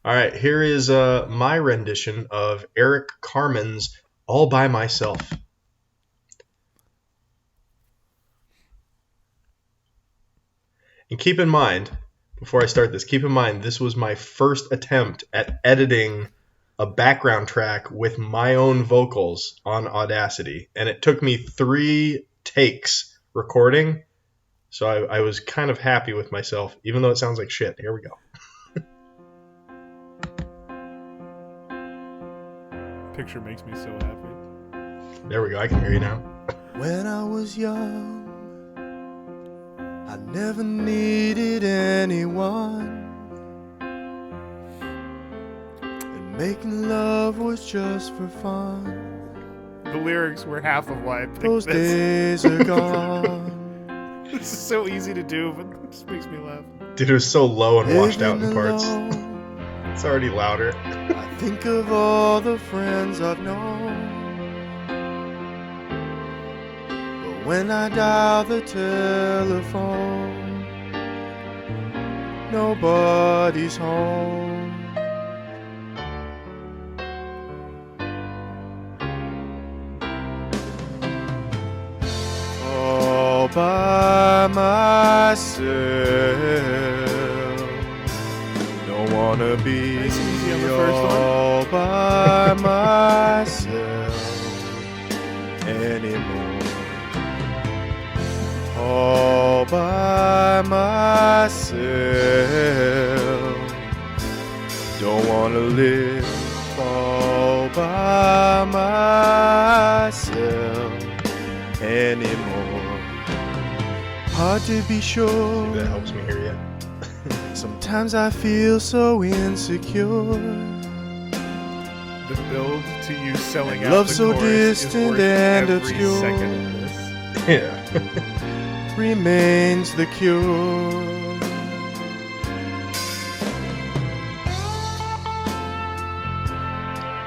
All right. Here is my rendition of Eric Carmen's All By Myself. And keep in mind, before I start this, keep in mind this was my first attempt at editing a background track with my own vocals on Audacity. And it took me 3 takes recording. So I was kind of happy with myself, even though it sounds like shit. Here we go. Picture makes me so happy. There we go. I can hear you now. When I was young, I never needed anyone, and making love was just for fun. The lyrics were half of why I picked Those this. days are gone. This is so easy to do, but it just makes me laugh. Dude, it was so low and washed out in Living parts. alone, It's already louder. I think of all the friends I've known, but when I dial the telephone, nobody's home. All by myself, don't wanna be Nice and easy on the first one. all by myself anymore. All by myself, don't wanna live all by myself anymore. Hard to be sure. Maybe that helps me hear you. Sometimes I feel so insecure. The build to you selling out Love the so chorus distant is worth and every obscure. second of this. Yeah. Remains the cure.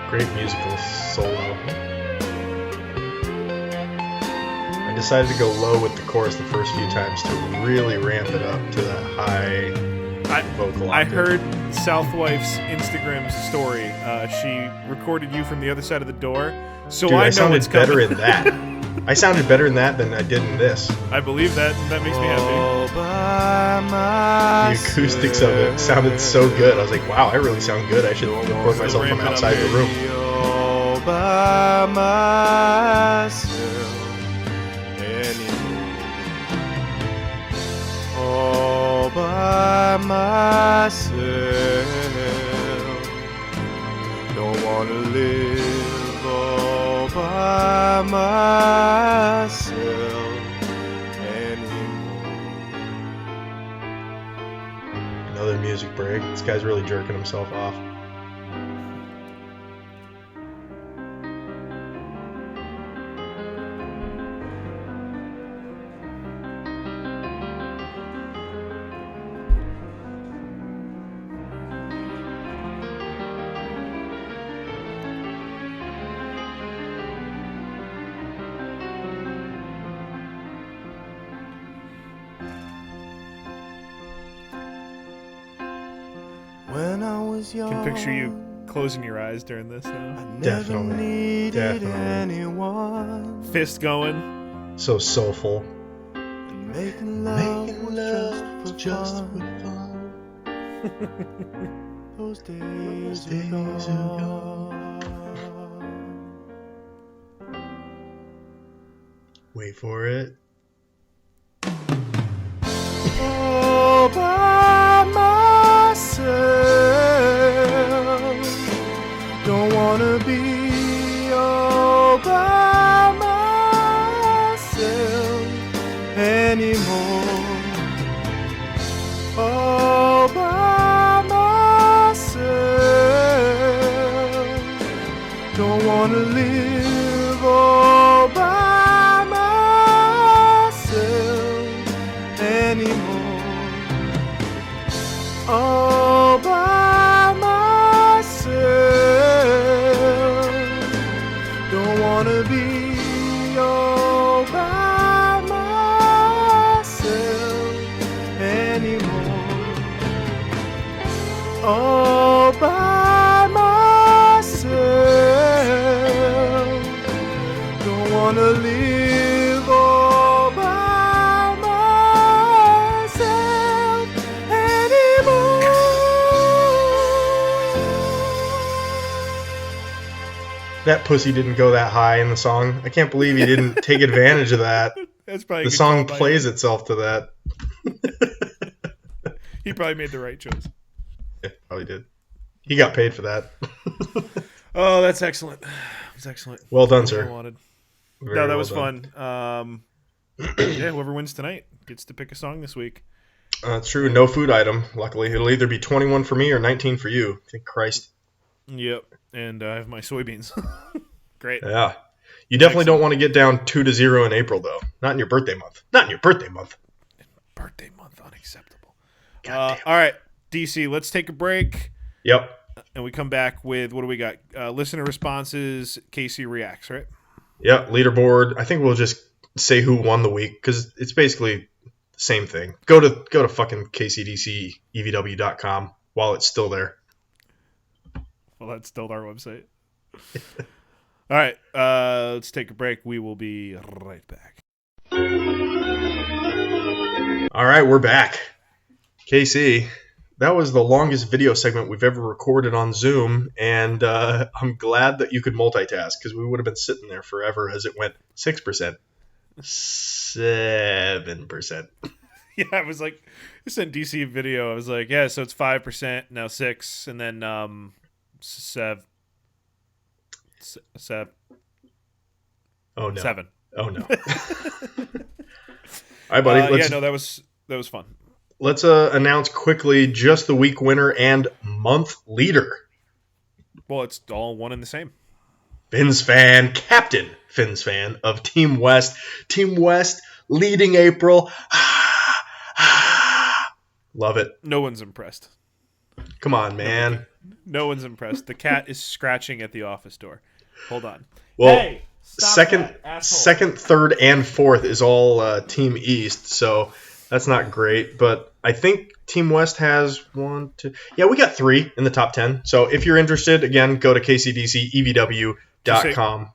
Great musical solo. I decided to go low with the chorus the first few times to really ramp it up to that high vocal I octave. heard Southwife's Instagram story. She recorded you from the other side of the door, so Dude, I I know sounded what's coming. better in that. I sounded better in that than I did in this. I believe that. That makes me happy. All by The myself. acoustics of it sounded so good. I was like, wow, I really sound good. I should record myself from ramp it up, outside the room. All by myself anymore. All by myself. Don't wanna live all by myself anymore. Another music break. This guy's really jerking himself off. When I was young, Can picture you closing your eyes during this. I Now. never Definitely. needed Definitely. anyone. Fist going. So soulful. And making love was just for fun. Those days are gone. Wait for it. All by myself, don't wanna be all by myself anymore. All by myself, don't wanna live all by myself anymore. All by myself, don't wanna be all by myself anymore. All by myself, That pussy didn't go that high in the song. I can't believe he didn't take advantage of that. That's probably The song plays itself to that. He probably made the right choice. Yeah, probably did. He got paid for that. Oh, that's excellent. That's excellent. Well done, That's what sir. I wanted. Very No, that well was done. fun. Yeah, whoever wins tonight gets to pick a song this week. It's true. No food item. Luckily, it'll either be 21 for me or 19 for you. Thank Christ. Yep, and I have my soybeans. Great. Yeah. You definitely don't want to get down 2-0 in April, though. Not in your birthday month. Not in your birthday month. Birthday month, unacceptable. All right, DC, let's take a break. Yep. And we come back with, what do we got? Listener responses, Casey reacts, right? Yep. Leaderboard. I think we'll just say who won the week because it's basically the same thing. Go to fucking kcdcevw.com while it's still there. Well, that's still our website. All right, let's take a break. We will be right back. All right, we're back. KC, that was the longest video segment we've ever recorded on Zoom, and I'm glad that you could multitask because we would have been sitting there forever as it went 6%, 7%. Yeah, I was like, I sent DC a video. I was like, yeah, so it's 5%, now 6, and then 7. Oh no. 7. Oh no. All right, buddy. Yeah, no, that was fun. Let's announce quickly just the week winner and month leader. Well, it's all one and the same. Fins fan, Captain Fins fan of Team West. Team West leading April. Love it. No one's impressed. Come on, man. No one's impressed. The cat is scratching at the office door. Hold on. Well, hey, second, third, and fourth is all Team East, so that's not great. But I think Team West has 1, 2. Yeah, we got 3 in the top 10. So if you're interested, again, go to kcdcevw.com.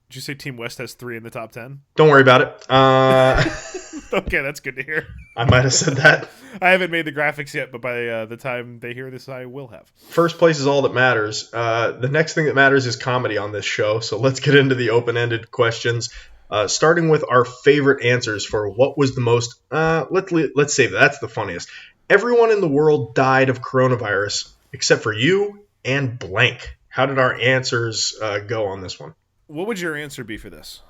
Did you say Team West has 3 in the top 10? Don't worry about it. Okay, that's good to hear. I might have said that. I haven't made the graphics yet, but by the time they hear this, I will have. First place is all that matters. The next thing that matters is comedy on this show. So let's get into the open-ended questions, starting with our favorite answers for what was the most. Let's say that's the funniest. Everyone in the world died of coronavirus except for you and blank. How did our answers go on this one? What would your answer be for this?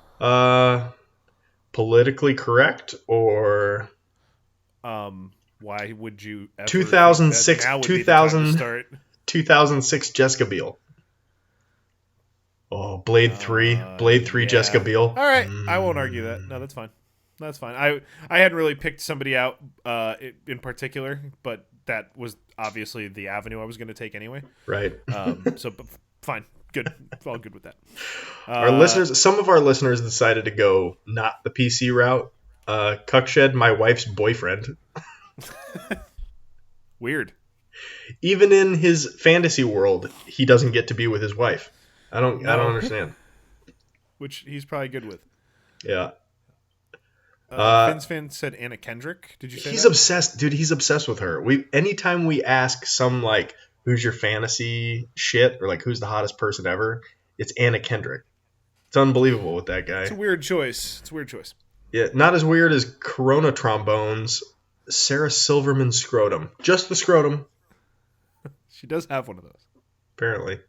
Politically correct or why would you ever 2006 think that now would be the time to start? 2006 Jessica Biel. Oh, Blade 3 yeah. Jessica Biel. All right, I won't argue that. No, that's fine. That's fine. I hadn't really picked somebody out in particular, but that was obviously the avenue I was going to take anyway. Right. So fine. Good. All good with that. Our listeners, some of our listeners decided to go not the PC route. Cuckshed, my wife's boyfriend. Weird. Even in his fantasy world, he doesn't get to be with his wife. I don't understand. Which he's probably good with. Yeah. Finn's fan said Anna Kendrick. Did you say he's that? obsessed, dude? He's obsessed with her. Anytime we ask some like who's your fantasy shit or like who's the hottest person ever, it's Anna Kendrick. It's unbelievable with that guy. It's a weird choice. Yeah, not as weird as Corona Trombones, Sarah Silverman scrotum. Just the scrotum. She does have one of those. Apparently.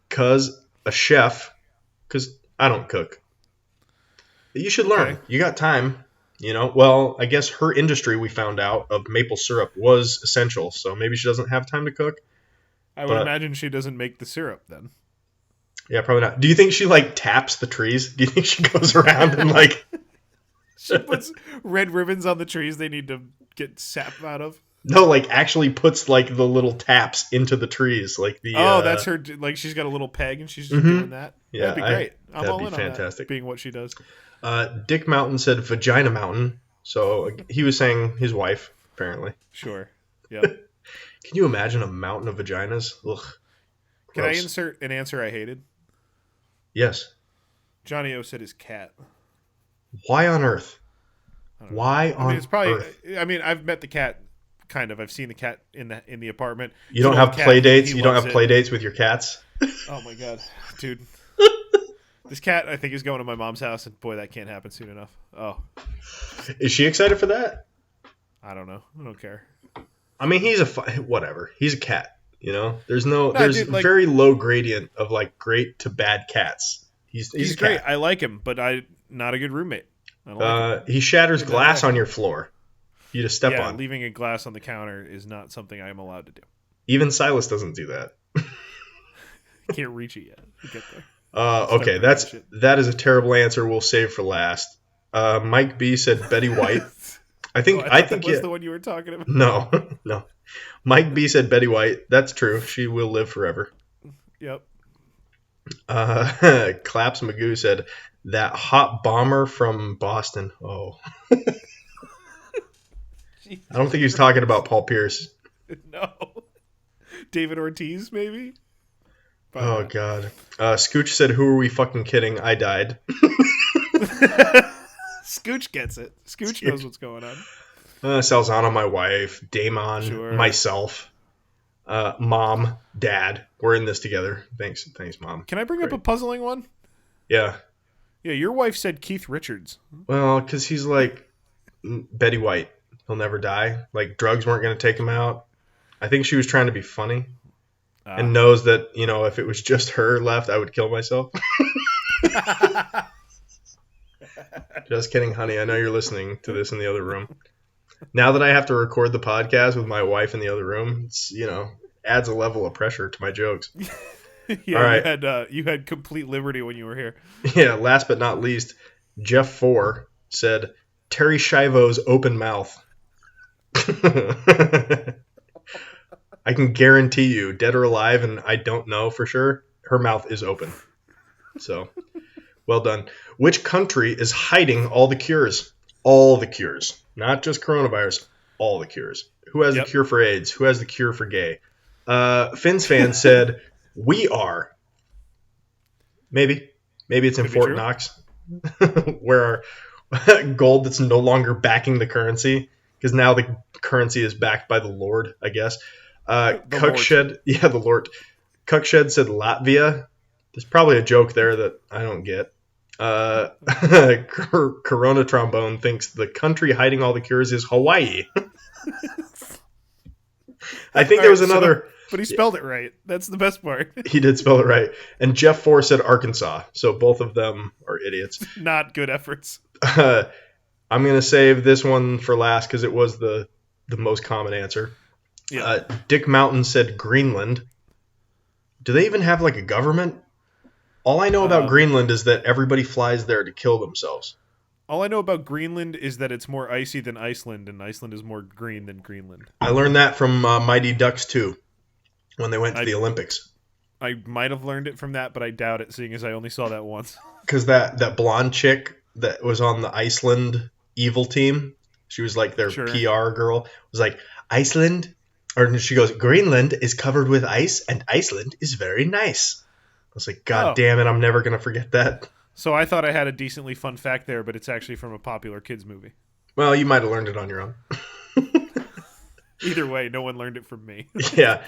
Cause a chef, because I don't cook. You should learn. Okay. You got time. Well, I guess her industry, we found out, of maple syrup was essential, so maybe she doesn't have time to cook. I would imagine she doesn't make the syrup then. Yeah, probably not. Do you think she, taps the trees? Do you think she goes around and, She puts red ribbons on the trees they need to get sap out of? No, actually puts, the little taps into the trees, that's her, she's got a little peg and she's just doing that? Yeah, that'd be great. That'd all be in fantastic. on that, being what she does. Dick Mountain said Vagina Mountain, so he was saying his wife, apparently. Sure, yeah. Can you imagine a mountain of vaginas? Ugh. Can I Gross. insert an answer I hated? Yes. Johnny O said his cat. Why on earth? Why I mean, it's probably. earth? I mean, I've met the cat. Kind of. I've seen the cat in the apartment. You don't have play dates. You don't have play dates with your cats. Oh my god, dude. This cat, I think, is going to my mom's house, and boy, that can't happen soon enough. Oh, Is she excited for that? I don't know. I don't care. I mean, whatever. He's a cat. You know, there's dude, like, very low gradient of like great to bad cats. He's a great. cat. I like him, but not a good roommate. I don't like him. He shatters glass on your floor. You just step on. Leaving a glass on the counter is not something I am allowed to do. Even Silas doesn't do that. Can't reach it yet. We'll get there. Okay, that is a terrible answer. We'll save for last. Mike B said Betty White. I think that was the one you were talking about. No. Mike B said Betty White. That's true. She will live forever. Yep. Claps Magoo said that hot bomber from Boston. Oh. I don't think he's talking about Paul Pierce. No. David Ortiz, maybe? Oh, God. Scooch said, who are we fucking kidding? I died. Scooch gets it. Scooch knows what's going on. Salzano, my wife. Damon, sure. Myself. Mom, Dad. We're in this together. Thanks, Mom. Can I bring up a puzzling one? Yeah. Yeah, your wife said Keith Richards. Well, because he's like Betty White. He'll never die. Like, drugs weren't going to take him out. I think she was trying to be funny. And knows that, you know, if it was just her left, I would kill myself. Just kidding, honey. I know you're listening to this in the other room. Now that I have to record the podcast with my wife in the other room, it's, you know, adds a level of pressure to my jokes. Yeah, all right. You had complete liberty when you were here. Yeah, last but not least, Jeff 4 said, Terry Schiavo's open mouth. I can guarantee you, dead or alive, and I don't know for sure, her mouth is open. So, well done. Which country is hiding all the cures? All the cures. Not just coronavirus. All the cures. Who has the cure for AIDS? Who has the cure for gay? Finn's fan said, we are. Maybe. Maybe it's in Fort Knox. Where our gold that's no longer backing the currency. Because now the currency is backed by the Lord, I guess. Cuckshed, the Lord. Cuckshed said Latvia. There's probably a joke there that I don't get. Corona Trombone thinks the country hiding all the cures is Hawaii. I think there was another. But he spelled it right. That's the best part. He did spell it right. And Jeff 4 said Arkansas. So both of them are idiots. Not good efforts. I'm going to save this one for last because it was the most common answer. Yeah. Dick Mountain said Greenland. Do they even have like a government? All I know about Greenland is that everybody flies there to kill themselves. All I know about Greenland is that it's more icy than Iceland, and Iceland is more green than Greenland. I learned that from Mighty Ducks 2 when they went to the Olympics. I might have learned it from that, but I doubt it, seeing as I only saw that once. Because that blonde chick that was on the Iceland evil team, she was like their PR girl, was like, Iceland, or she goes, Greenland is covered with ice, and Iceland is very nice. I was like, God damn it, I'm never going to forget that. So I thought I had a decently fun fact there, but it's actually from a popular kids movie. Well, you might have learned it on your own. Either way, no one learned it from me. Yeah.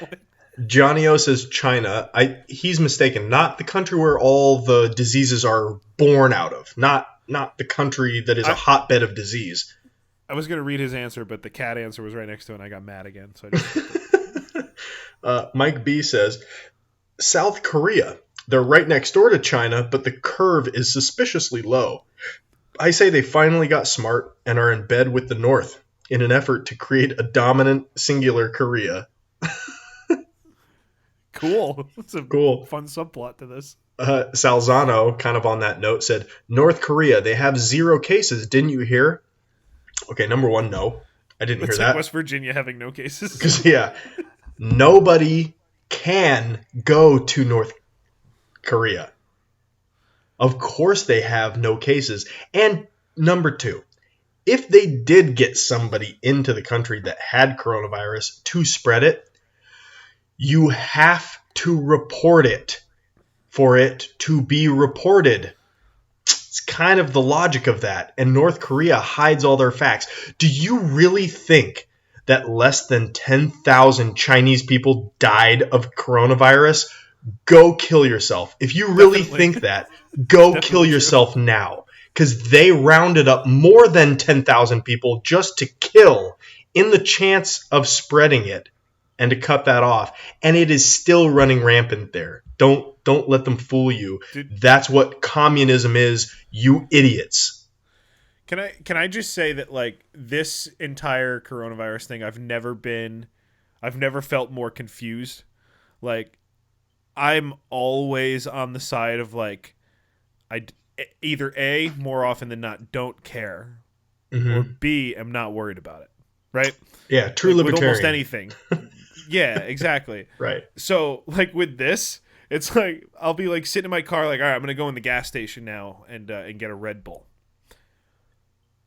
Johnny O says China. He's mistaken. Not the country where all the diseases are born out of. Not the country that is a hotbed of disease. I was going to read his answer, but the cat answer was right next to it, and I got mad again. So I just Mike B says, South Korea. They're right next door to China, but the curve is suspiciously low. I say they finally got smart and are in bed with the North in an effort to create a dominant singular Korea. Cool. It's a fun subplot to this. Salzano, kind of on that note, said, North Korea, they have 0 cases. Didn't you hear? Okay, number one, no. I didn't hear that. West Virginia having no cases. Because, nobody can go to North Korea. Of course they have no cases. And number two, if they did get somebody into the country that had coronavirus to spread it, you have to report it for it to be reported. It's kind of the logic of that. And North Korea hides all their facts. Do you really think that less than 10,000 Chinese people died of coronavirus go kill yourself. If you really Definitely. think that, go Definitely kill true. yourself now. Because they rounded up more than 10,000 people just to kill in the chance of spreading it and to cut that off. And it is still running rampant there. Don't let them fool you. Dude. That's what communism is, you idiots. Can I just say that, like, this entire coronavirus thing, I've never felt more confused. Like, I'm always on the side of, like, I either A, more often than not, don't care, or B, am not worried about it. Right? Yeah, true like, libertarian. With almost anything. Yeah, exactly. Right. So, like, with this, it's like I'll be like sitting in my car, like, all right, I'm gonna go in the gas station now and get a Red Bull.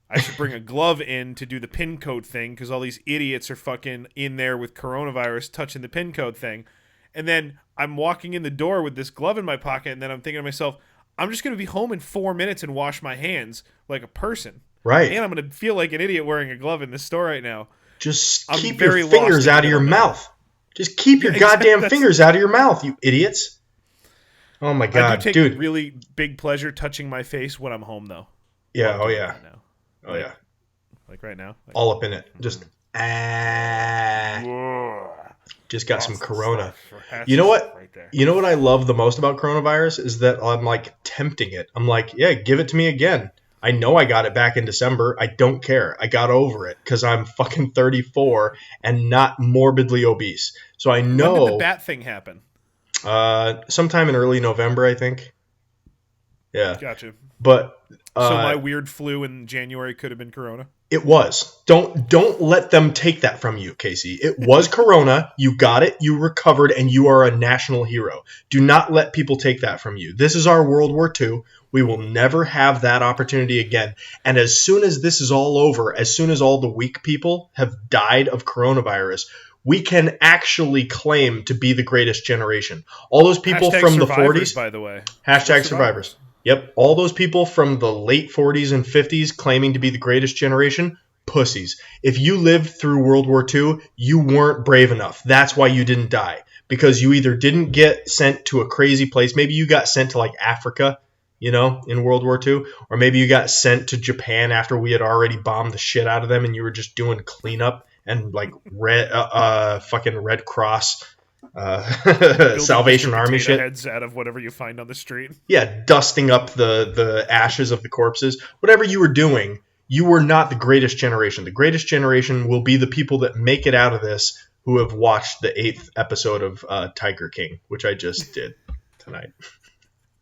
I should bring a glove in to do the PIN code thing because all these idiots are fucking in there with coronavirus touching the PIN code thing. And then I'm walking in the door with this glove in my pocket, and then I'm thinking to myself, I'm just going to be home in 4 minutes and wash my hands like a person. Right. And I'm going to feel like an idiot wearing a glove in this store right now. Just I'm keep very your fingers lost out of in your it. mouth. Just keep your goddamn fingers out of your mouth, you idiots. Oh my god, I do take dude. really big pleasure touching my face when I'm home, though. Yeah, oh yeah. Right now. Oh yeah. Like right now. Like, all up in it. Just just got some corona. You know what? Right there. You know what I love the most about coronavirus is that I'm like tempting it. I'm like, yeah, give it to me again. I know I got it back in December. I don't care. I got over it because I'm fucking 34 and not morbidly obese. So I know. When did the bat thing happen? Sometime in early November, I think. Yeah. Gotcha. But so my weird flu in January could have been corona? It was. Don't let them take that from you, Casey. It was corona. You got it. You recovered, and you are a national hero. Do not let people take that from you. This is our World War II. We will never have that opportunity again. And as soon as this is all over, as soon as all the weak people have died of coronavirus, we can actually claim to be the greatest generation. All those people from the 40s, by the way. Hashtag survivors. Yep, all those people from the late 40s and 50s claiming to be the greatest generation, pussies. If you lived through World War II, you weren't brave enough. That's why you didn't die. Because you either didn't get sent to a crazy place, maybe you got sent to like Africa, in World War II, or maybe you got sent to Japan after we had already bombed the shit out of them and you were just doing cleanup and like fucking Red Cross Salvation Army shit. Heads out of whatever you find on the street. Yeah, dusting up the ashes of the corpses. Whatever you were doing, you were not the greatest generation. The greatest generation will be the people that make it out of this who have watched the 8th episode of Tiger King, which I just did tonight.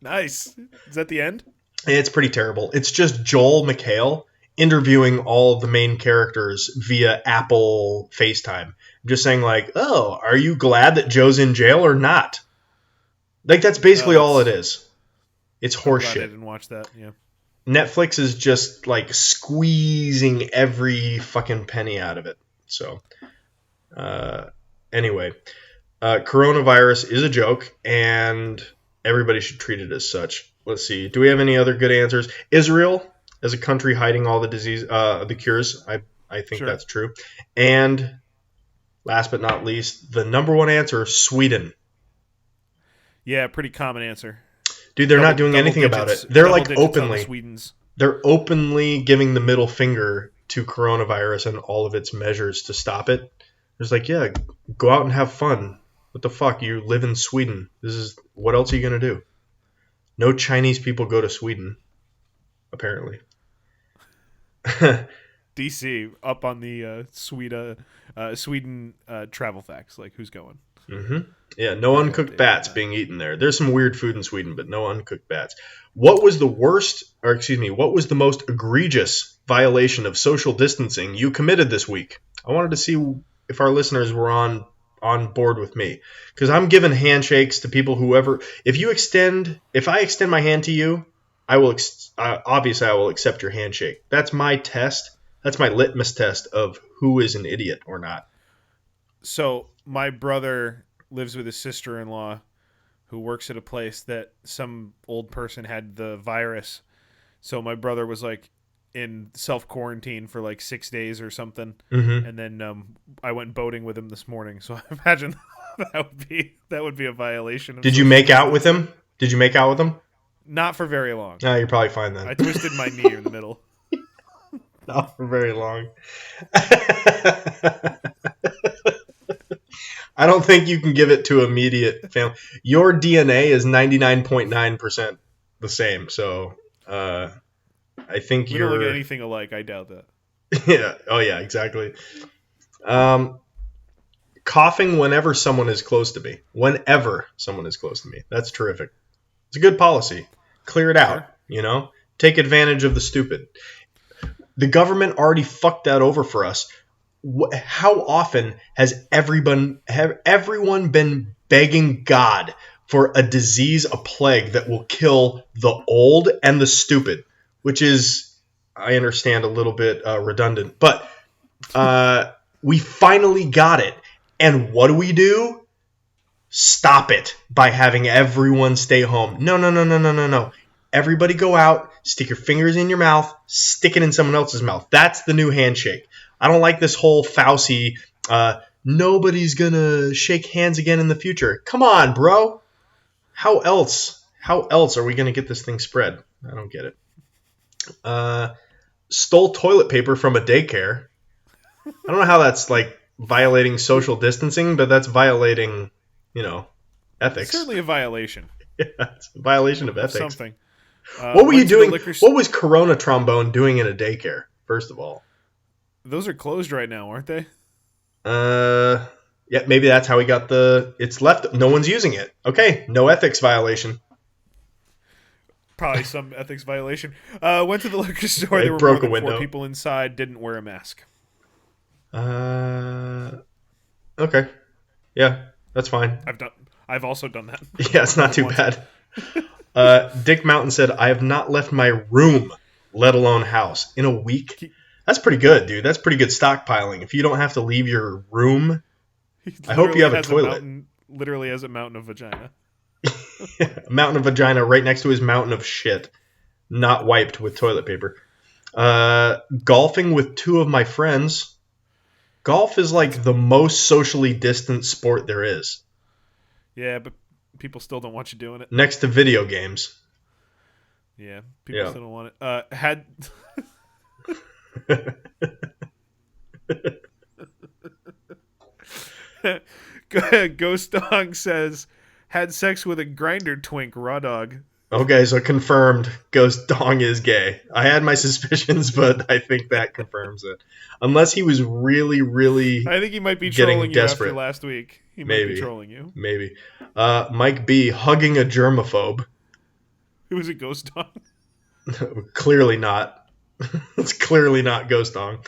Nice. Is that the end? It's pretty terrible. It's just Joel McHale interviewing all of the main characters via Apple FaceTime. Just saying like, oh, are you glad that Joe's in jail or not? Like, that's basically all it is. It's horseshit. I didn't watch that, yeah. Netflix is just like squeezing every fucking penny out of it. So, anyway, coronavirus is a joke, and everybody should treat it as such. Let's see. Do we have any other good answers? Israel as a country hiding all the disease, the cures. I think that's true. And last but not least, the number one answer, Sweden. Yeah, pretty common answer. Dude, they're not doing anything about it. They're like they're openly giving the middle finger to coronavirus and all of its measures to stop it. It's like, yeah, go out and have fun. What the fuck? You live in Sweden. What else are you going to do? No Chinese people go to Sweden, apparently. DC up on the Sweden travel facts. Like, who's going? Mm-hmm. Yeah, no uncooked bats being eaten there. There's some weird food in Sweden, but no uncooked bats. What was the most egregious violation of social distancing you committed this week? I wanted to see if our listeners were on board with me, because I'm giving handshakes to people if I extend my hand to you, I will obviously I will accept your handshake. That's my test. That's my litmus test of who is an idiot or not. So my brother lives with his sister-in-law who works at a place that some old person had the virus. So my brother was like in self-quarantine for like 6 days or something. Mm-hmm. And then I went boating with him this morning. So I imagine That would be a violation of Did you social make out with distancing. him? Did you make out with him? Not for very long. No, you're probably fine then. I twisted my knee in the middle. Not for very long. I don't think you can give it to immediate family. Your DNA is 99.9% the same, so I think We you're. don't look anything alike. I doubt that. Yeah. Oh yeah. Exactly. Coughing whenever someone is close to me. Whenever someone is close to me. That's terrific. It's a good policy. Clear it out. Sure. Take advantage of the stupid. The government already fucked that over for us. How often has everyone been begging God for a disease, a plague that will kill the old and the stupid? Which is, I understand, a little bit redundant. But we finally got it. And what do? Stop it by having everyone stay home. No. Everybody go out, stick your fingers in your mouth, stick it in someone else's mouth. That's the new handshake. I don't like this whole Fauci, nobody's going to shake hands again in the future. Come on, bro. How else are we going to get this thing spread? I don't get it. Stole toilet paper from a daycare. I don't know how that's like violating social distancing, but that's violating, ethics. It's certainly a violation. Yeah, it's a violation of ethics. Something. What were you doing? What was Corona Trombone doing in a daycare, first of all? Those are closed right now, aren't they? Yeah, maybe that's how he got it's left. No one's using it. Okay, no ethics violation. Probably some ethics violation. Went to the liquor store. It There were broke more a than 4 window. people inside. Didn't wear a mask. Okay. Yeah, that's fine. I've also done that. Yeah, it's not too bad. Dick Mountain said, I have not left my room, let alone house, in a week. That's pretty good, dude. That's pretty good stockpiling. If you don't have to leave your room, I hope you have a toilet. Literally has a mountain of vagina. A mountain of vagina right next to his mountain of shit, not wiped with toilet paper. Golfing with 2 of my friends. Golf is like the most socially distant sport there is. Yeah, but people still don't want you doing it. Next to video games. Yeah, people still don't want it. Ghost Dog says, had sex with a grinder twink, raw dog. Okay, so confirmed, Ghost Dong is gay. I had my suspicions, but I think that confirms it. Unless he was really, really I think he might be getting trolling desperate. you after last week. He Maybe. might be trolling you. Maybe. Mike B, hugging a germaphobe. It was a ghost dog. Clearly not. It's clearly not Ghost Dong.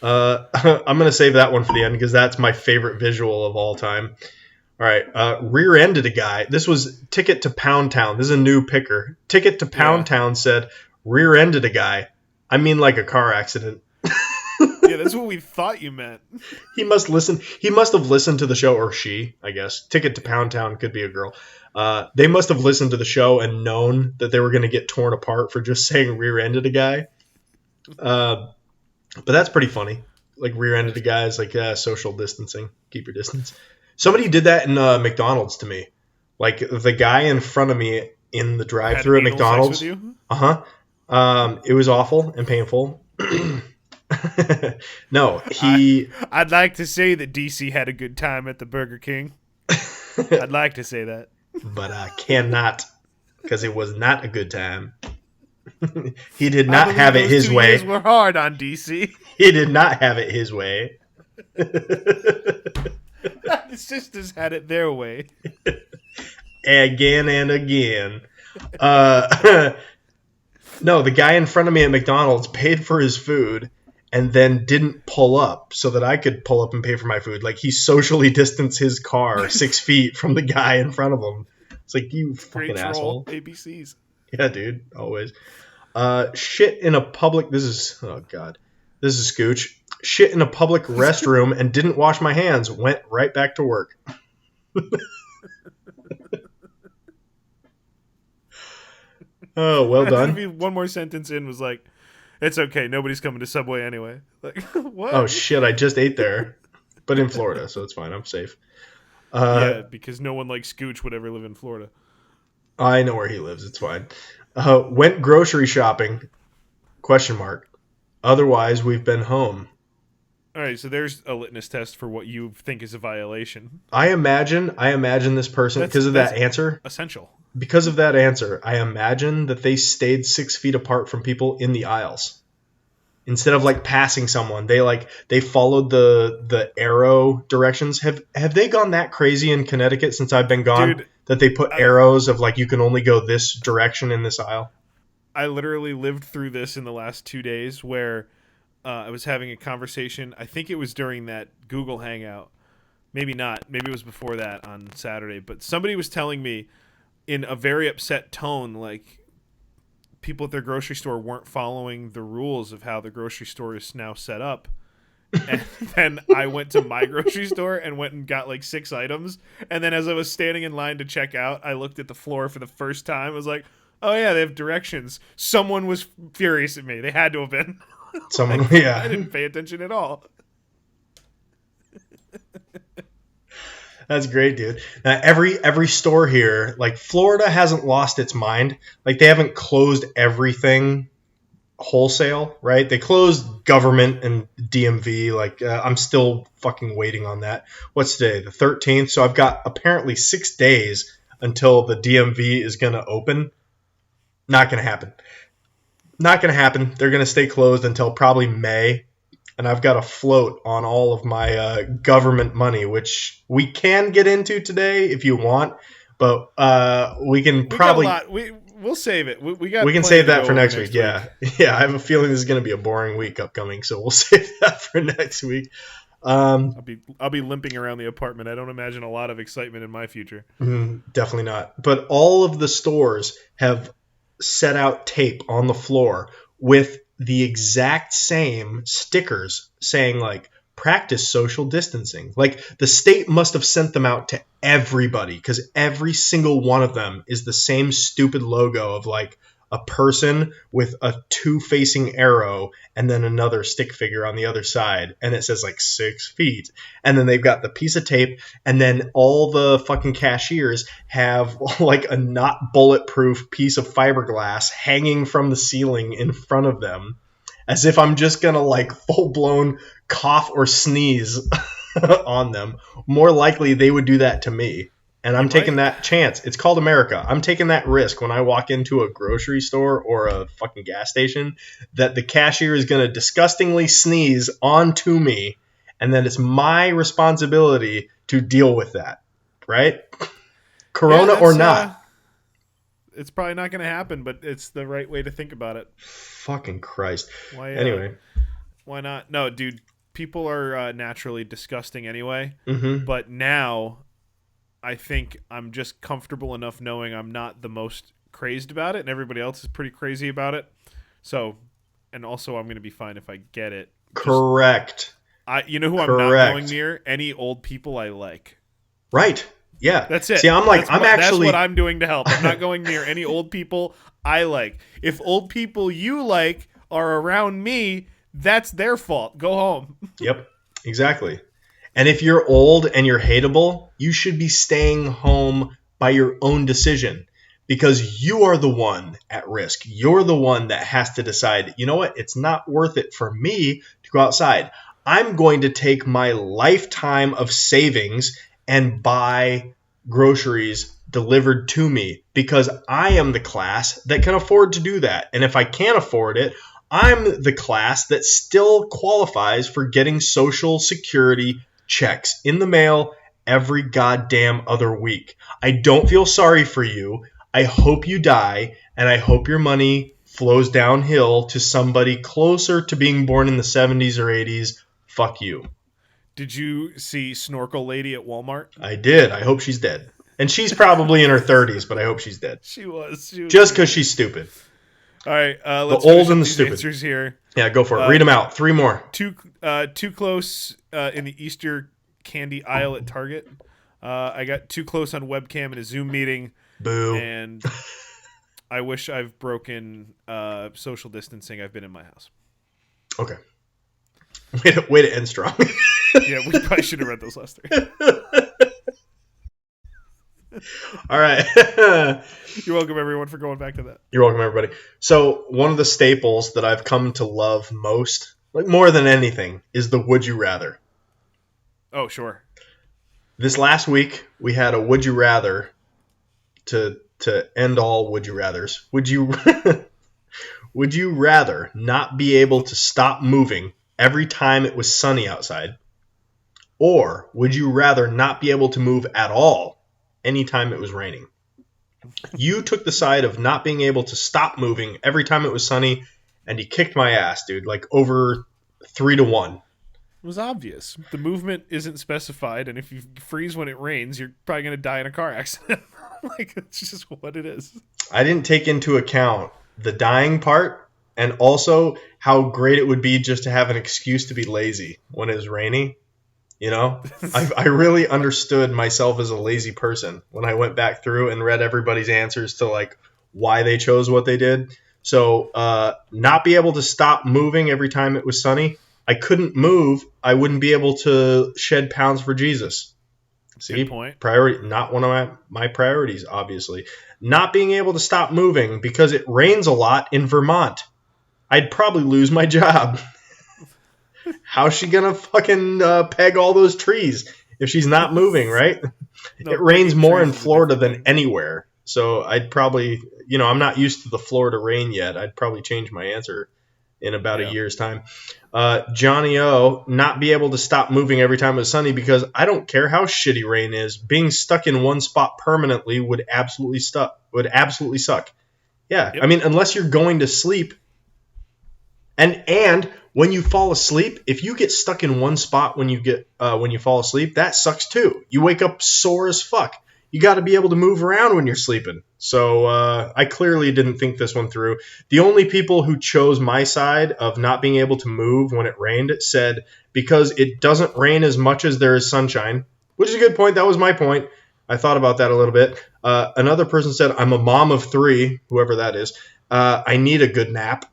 I'm going to save that one for the end because that's my favorite visual of all time. All right. Rear-ended a guy. This was Ticket to Pound Town. This is a new picker. Ticket to Pound Town said, rear-ended a guy. I mean like a car accident. Yeah, that's what we thought you meant. He must have listened to the show, or she, I guess. Ticket to Pound Town could be a girl. They must have listened to the show and known that they were going to get torn apart for just saying rear-ended a guy. But that's pretty funny. Like rear-ended a guy is like social distancing. Keep your distance. Somebody did that in McDonald's to me. Like the guy in front of me in the drive-thru at McDonald's. Sex with you? Uh-huh. It was awful and painful. No, I'd like to say that DC had a good time at the Burger King. I'd like to say that. But I cannot, because it was not a good time. He did not have it his way. Years were hard on DC. He did not have it his way. The sisters had it their way. Again and again. No, the guy in front of me at McDonald's paid for his food and then didn't pull up so that I could pull up and pay for my food. Like he socially distanced his car 6 feet from the guy in front of him. It's like, you fucking asshole. ABCs. Yeah, dude, always. Shit in a public... This is Scooch. Shit in a public restroom and didn't wash my hands. Went right back to work. Oh, well done. One more sentence in was like, it's okay, nobody's coming to Subway anyway. Like, what? Oh, shit, I just ate there. But in Florida, so it's fine. I'm safe. Yeah, because no one like Scooch would ever live in Florida. I know where he lives. It's fine. Went grocery shopping? Question mark. Otherwise, we've been home. All right, so there's a litmus test for what you think is a violation. I imagine this person, because of that answer, essential. Because of that answer, I imagine that they stayed 6 feet apart from people in the aisles. Instead of like passing someone, they followed the arrow directions. Have they gone that crazy in Connecticut since I've been gone? Dude, that they put arrows of like you can only go this direction in this aisle? I literally lived through this in the last 2 days where I was having a conversation. I think it was during that Google Hangout. Maybe not. Maybe it was before that on Saturday. But somebody was telling me in a very upset tone, like, people at their grocery store weren't following the rules of how the grocery store is now set up. And then I went to my grocery store and went and got like 6 items. And then as I was standing in line to check out, I looked at the floor for the first time. I was like, oh yeah, they have directions. Someone was furious at me. They had to have been. Someone, like, yeah. I didn't pay attention at all. That's great, dude. Now, every store here, like Florida hasn't lost its mind. Like they haven't closed everything wholesale, right? They closed government and DMV. Like I'm still fucking waiting on that. What's today? The 13th. So I've got apparently 6 days until the DMV is going to open. Not going to happen. Not going to happen. They're going to stay closed until probably May. And I've got a float on all of my government money, which we can get into today if you want, but we can probably we'll save it. We can save that for next week. Yeah, yeah. I have a feeling this is going to be a boring week upcoming, so we'll save that for next week. I'll be limping around the apartment. I don't imagine a lot of excitement in my future. Definitely not. But all of the stores have set out tape on the floor with the exact same stickers saying like practice social distancing. Like the state must have sent them out to everybody because every single one of them is the same stupid logo of like a person with a 2 facing arrow and then another stick figure on the other side. And it says like 6 feet. And then they've got the piece of tape. And then all the fucking cashiers have like a not bulletproof piece of fiberglass hanging from the ceiling in front of them. As if I'm just going to like full blown cough or sneeze on them. More likely they would do that to me. And I'm taking that chance. It's called America. I'm taking that risk when I walk into a grocery store or a fucking gas station that the cashier is going to disgustingly sneeze onto me and that it's my responsibility to deal with that. Right? Corona or not. It's probably not going to happen, but it's the right way to think about it. Fucking Christ. Anyway. Why not? No, dude, people are naturally disgusting anyway. Mm-hmm. But now I think I'm just comfortable enough knowing I'm not the most crazed about it, and everybody else is pretty crazy about it. So, and also I'm going to be fine if I get it. Correct. You know who I'm not going near? Any old people I like. Right. Yeah. That's it. See, that's what I'm doing to help. I'm not going near any old people I like. If old people you like are around me, that's their fault. Go home. Yep. Exactly. And if you're old and you're hateable, you should be staying home by your own decision because you are the one at risk. You're the one that has to decide, you know what? It's not worth it for me to go outside. I'm going to take my lifetime of savings and buy groceries delivered to me because I am the class that can afford to do that. And if I can't afford it, I'm the class that still qualifies for getting Social Security checks in the mail every goddamn other week. I don't feel sorry for you. I hope you die, and I hope your money flows downhill to somebody closer to being born in the 70s or 80s. Fuck you. Did you see Snorkel Lady at Walmart? I did. I hope she's dead. And she's probably in her 30s, but I hope she's dead. She was just because she's stupid. All right, let's the old and the stupid answers here. Yeah, go for it. Read them out. 3 more. Too close in the Easter candy aisle at Target. I got too close on webcam in a Zoom meeting. Boo. And I wish I've broken social distancing. I've been in my house. Okay. Way to end strong. Yeah, we probably should have read those last 3. All right. You're welcome, everyone, for going back to that. You're welcome, everybody. So one of the staples that I've come to love most, like more than anything, is the Would You Rather. Oh, sure. This last week, we had a Would You Rather to end all Would You Rathers. Would you rather not be able to stop moving every time it was sunny outside? Or would you rather not be able to move at all anytime it was raining? You took the side of not being able to stop moving every time it was sunny, and you kicked my ass, dude, like over 3-1. It was obvious. The movement isn't specified, and if you freeze when it rains, you're probably going to die in a car accident. Like, it's just what it is. I didn't take into account the dying part and also how great it would be just to have an excuse to be lazy when it was rainy. You know, I really understood myself as a lazy person when I went back through and read everybody's answers to like why they chose what they did. So not be able to stop moving every time it was sunny. I couldn't move. I wouldn't be able to shed pounds for Jesus. See, good point. Priority, not one of my priorities, obviously. Not being able to stop moving because it rains a lot in Vermont. I'd probably lose my job. How's she going to fucking peg all those trees if she's not moving, right? No, it rains more in trees is a Florida different than thing. anywhere. So I'd probably, I'm not used to the Florida rain yet. I'd probably change my answer in about a year's time. Johnny O, not be able to stop moving every time it's sunny because I don't care how shitty rain is. Being stuck in one spot permanently would absolutely suck. Yeah, Yep. I mean, unless you're going to sleep. And when you fall asleep, if you get stuck in one spot when you fall asleep, that sucks too. You wake up sore as fuck. You got to be able to move around when you're sleeping. So I clearly didn't think this one through. The only people who chose my side of not being able to move when it rained said because it doesn't rain as much as there is sunshine, which is a good point. That was my point. I thought about that a little bit. Another person said, I'm a mom of 3, whoever that is. I need a good nap.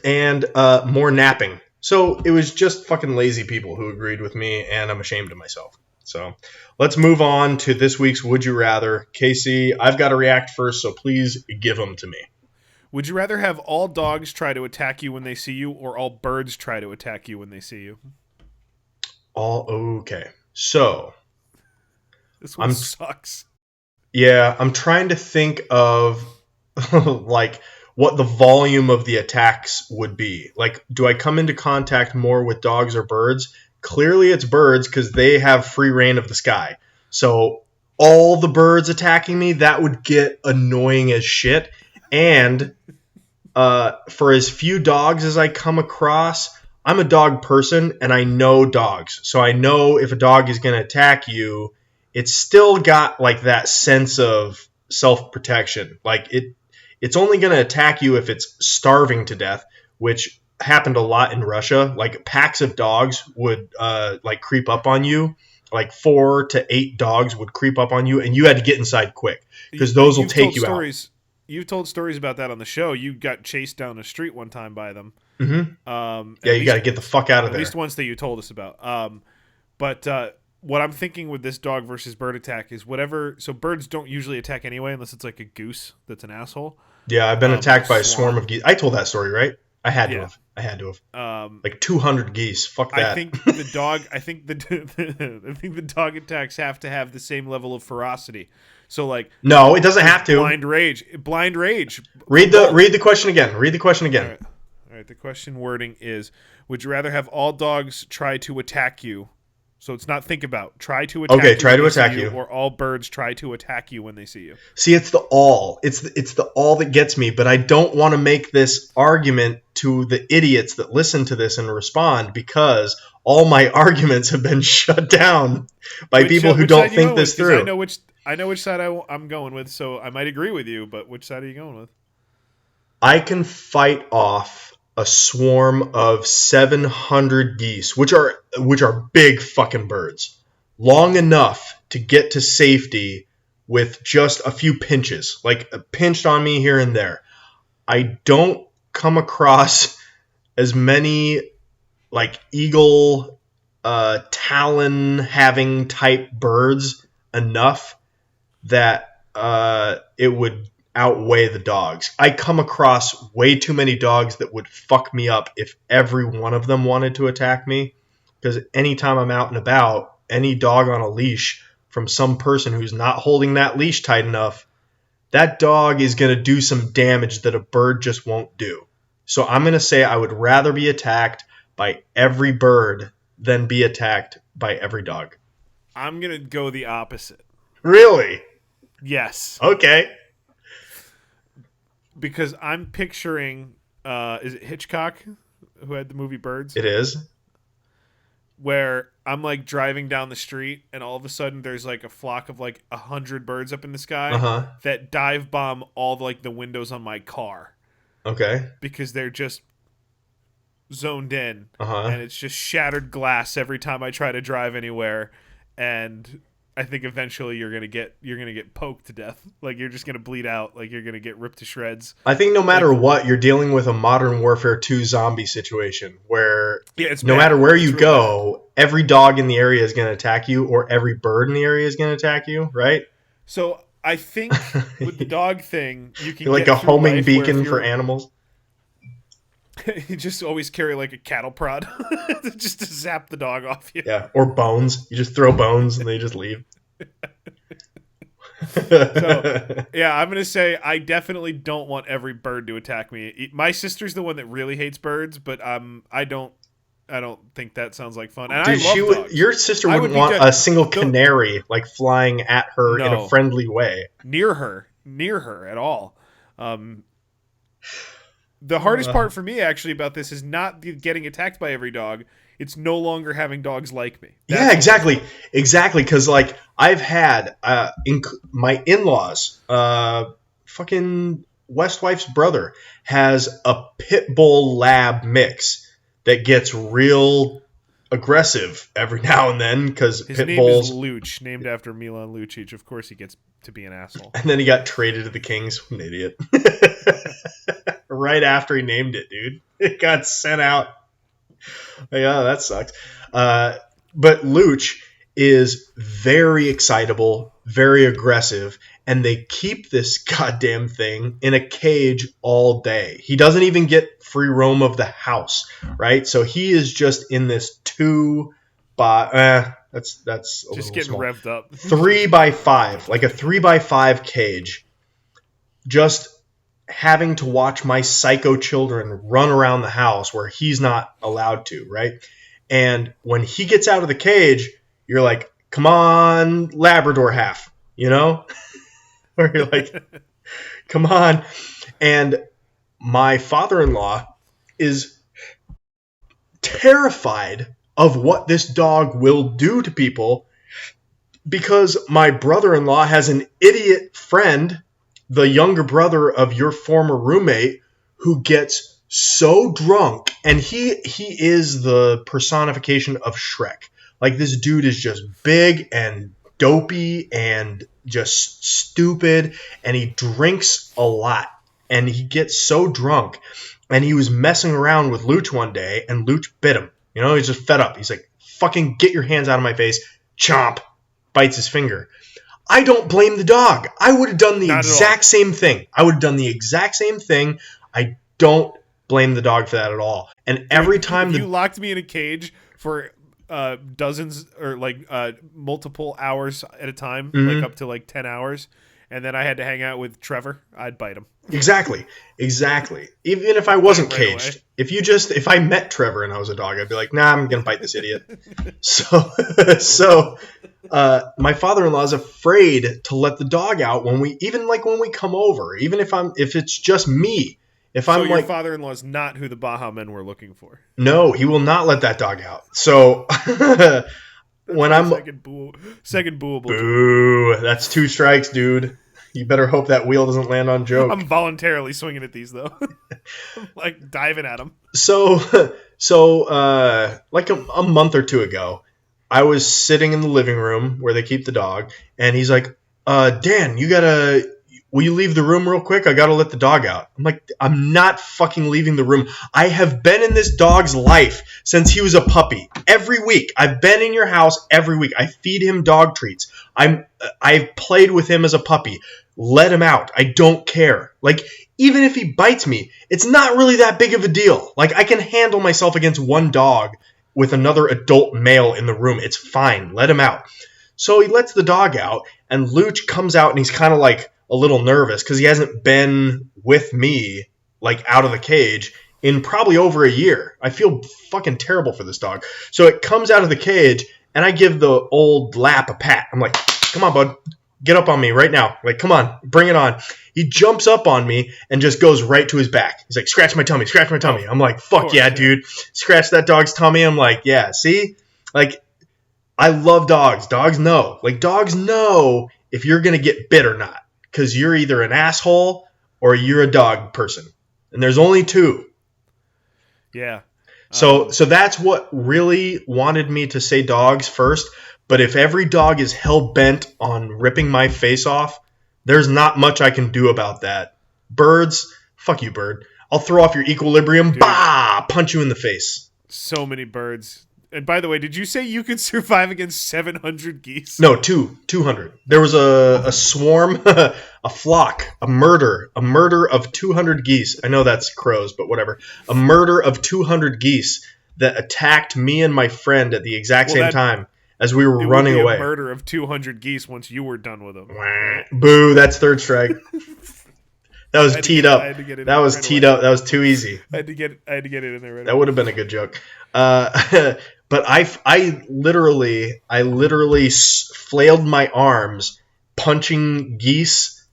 And more napping. So it was just fucking lazy people who agreed with me, and I'm ashamed of myself. So let's move on to this week's Would You Rather. Casey, I've got to react first, so please give them to me. Would you rather have all dogs try to attack you when they see you, or all birds try to attack you when they see you? Okay. So This one sucks. Yeah, I'm trying to think of like what the volume of the attacks would be. Like, do I come into contact more with dogs or birds? Clearly it's birds because they have free reign of the sky. So all the birds attacking me, that would get annoying as shit. And for as few dogs as I come across, I'm a dog person and I know dogs. So I know if a dog is going to attack you, it's still got like that sense of self-protection. Like it's only going to attack you if it's starving to death, which happened a lot in Russia. Like packs of dogs would like creep up on you. Like 4 to 8 dogs would creep up on you, and you had to get inside quick because those will take you out. You've told stories about that on the show. You got chased down the street one time by them. Mm-hmm. Yeah, you got to get the fuck out of there. At least once that you told us about. But what I'm thinking with this dog versus bird attack is whatever. So birds don't usually attack anyway, unless it's like a goose that's an asshole. Yeah, I've been attacked by a swarm of geese. I told that story, right? I had to have. Like 200 geese. Fuck that. I think the dog. I think the dog attacks have to have the same level of ferocity. So like, no, it doesn't have to. Blind rage. Read the question again. All right. The question wording is: would you rather have all dogs try to attack you? So it's not think about. Try to attack you. Okay, try to attack you. Or all birds try to attack you when they see you. See, it's the all. It's the all that gets me, but I don't want to make this argument to the idiots that listen to this and respond because all my arguments have been shut down by people who don't think this through. I know which side I'm going with, so I might agree with you, but which side are you going with? I can fight off a swarm of 700 geese, which are big fucking birds, long enough to get to safety with just a few pinches, like pinched on me here and there. I don't come across as many like eagle, talon having type birds enough that it would outweigh the dogs. I come across way too many dogs that would fuck me up if every one of them wanted to attack me. Because anytime I'm out and about, any dog on a leash from some person who's not holding that leash tight enough, that dog is going to do some damage that a bird just won't do. So I'm going to say I would rather be attacked by every bird than be attacked by every dog. I'm going to go the opposite. Really? Yes. Okay. Because I'm picturing, is it Hitchcock who had the movie Birds? It is. Where I'm like driving down the street and all of a sudden there's like a flock of like 100 birds up in the sky that dive bomb all the windows on my car. Okay. Because they're just zoned in and it's just shattered glass every time I try to drive anywhere, and I think eventually you're gonna get poked to death. Like you're just gonna bleed out. Like you're gonna get ripped to shreds. I think no matter what, you're dealing with a Modern Warfare 2 zombie situation where no matter where you go, every dog in the area is gonna attack you, or every bird in the area is gonna attack you, right? So I think with the dog thing, you can you're like get a homing beacon for animals. You just always carry like a cattle prod just to zap the dog off you. Yeah, or bones. You just throw bones and they just leave. So, yeah, I'm going to say I definitely don't want every bird to attack me. My sister's the one that really hates birds, but I don't think that sounds like fun. And dude, I love dogs. Your sister wouldn't want a single canary like flying at her in a friendly way. Near her at all. The hardest part for me, actually, about this is not getting attacked by every dog. It's no longer having dogs like me. Yeah, exactly. Because, like, I've had my in-laws, fucking West Wife's brother, has a pit bull lab mix that gets real aggressive every now and then because his pit name bulls. is Luch, named after Milan Lucic. Of course, he gets to be an asshole. And then he got traded to the Kings. What an idiot. Right after he named it, dude. It got sent out. Yeah, that sucks. But Luch is very excitable, very aggressive, and they keep this goddamn thing in a cage all day. He doesn't even get free roam of the house, right? So he is just in this 2 by that's a just getting small. Revved up 3 by 5, like a 3 by 5 cage, just having to watch my psycho children run around the house where he's not allowed to, right? And when he gets out of the cage, you're like, come on, Labrador half, you know? Or you're like, come on. And my father-in-law is terrified of what this dog will do to people because my brother-in-law has an idiot friend, the younger brother of your former roommate, who gets so drunk, and he is the personification of Shrek. Like, this dude is just big and dopey and just stupid, and he drinks a lot, and he gets so drunk, and he was messing around with Luch one day, and Luch bit him. You know, he's just fed up. He's like, fucking get your hands out of my face. Chomp. Bites his finger. I don't blame the dog. I would have done the exact same thing. I don't blame the dog for that at all. And every time you locked me in a cage for dozens or multiple hours at a time, like up to like 10 hours, and then I had to hang out with Trevor, I'd bite him. Exactly. Even if I wasn't caged. If I met Trevor and I was a dog, I'd be like, nah, I'm going to bite this idiot. So my father-in-law is afraid to let the dog out when we come over, even if it's just me. So your father-in-law is not who the Baja men were looking for. No, he will not let that dog out. So when I'm second booable. Boo, that's 2 strikes, dude. You better hope that wheel doesn't land on Joke. I'm voluntarily swinging at these, though. I'm like diving at them. So like a month or 2 ago, I was sitting in the living room where they keep the dog, and he's like, Dan, will you leave the room real quick? I got to let the dog out. I'm like, I'm not fucking leaving the room. I have been in this dog's life since he was a puppy. Every week. I've been in your house every week. I feed him dog treats. I've played with him as a puppy. Let him out. I don't care. Like, even if he bites me, it's not really that big of a deal. Like, I can handle myself against one dog with another adult male in the room. It's fine. Let him out. So he lets the dog out, and Luch comes out, and he's kind of like a little nervous because he hasn't been with me, like, out of the cage in probably over a year. I feel fucking terrible for this dog. So it comes out of the cage, and I give the old lap a pat. I'm like, come on, bud. Get up on me right now. Like, come on. Bring it on. He jumps up on me and just goes right to his back. He's like, scratch my tummy, scratch my tummy. I'm like, fuck yeah, dude. Scratch that dog's tummy. I'm like, yeah, see? Like, I love dogs. Dogs know. Like, dogs know if you're going to get bit or not. Because you're either an asshole or you're a dog person. And there's only two. Yeah. So that's what really wanted me to say dogs first. But if every dog is hell-bent on ripping my face off, there's not much I can do about that. Birds, fuck you, bird. I'll throw off your equilibrium, Dude. punch you in the face. So many birds. And by the way, did you say you could survive against 700 geese? No, 200. There was a swarm, a flock, a murder of 200 geese. I know that's crows, but whatever. A murder of 200 geese that attacked me and my friend at the exact same time as we were running away. A murder of 200 geese once you were done with them. Boo, that's third strike. That was teed up. That was teed up. That was too easy. I had to get it in there right away. That would have been a good joke. But I literally flailed my arms, punching geese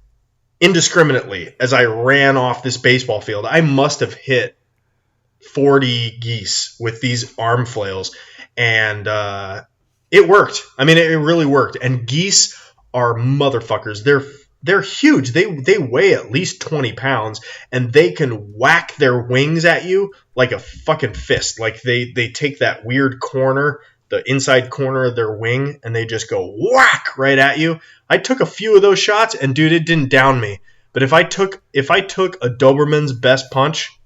indiscriminately as I ran off this baseball field. I must have hit 40 geese with these arm flails, and it worked. I mean, it really worked. And geese are motherfuckers. They're huge. They weigh at least 20 pounds, and they can whack their wings at you like a fucking fist. Like they take that weird corner, the inside corner of their wing, and they just go whack right at you. I took a few of those shots, and dude, it didn't down me. But if I took a Doberman's best punch,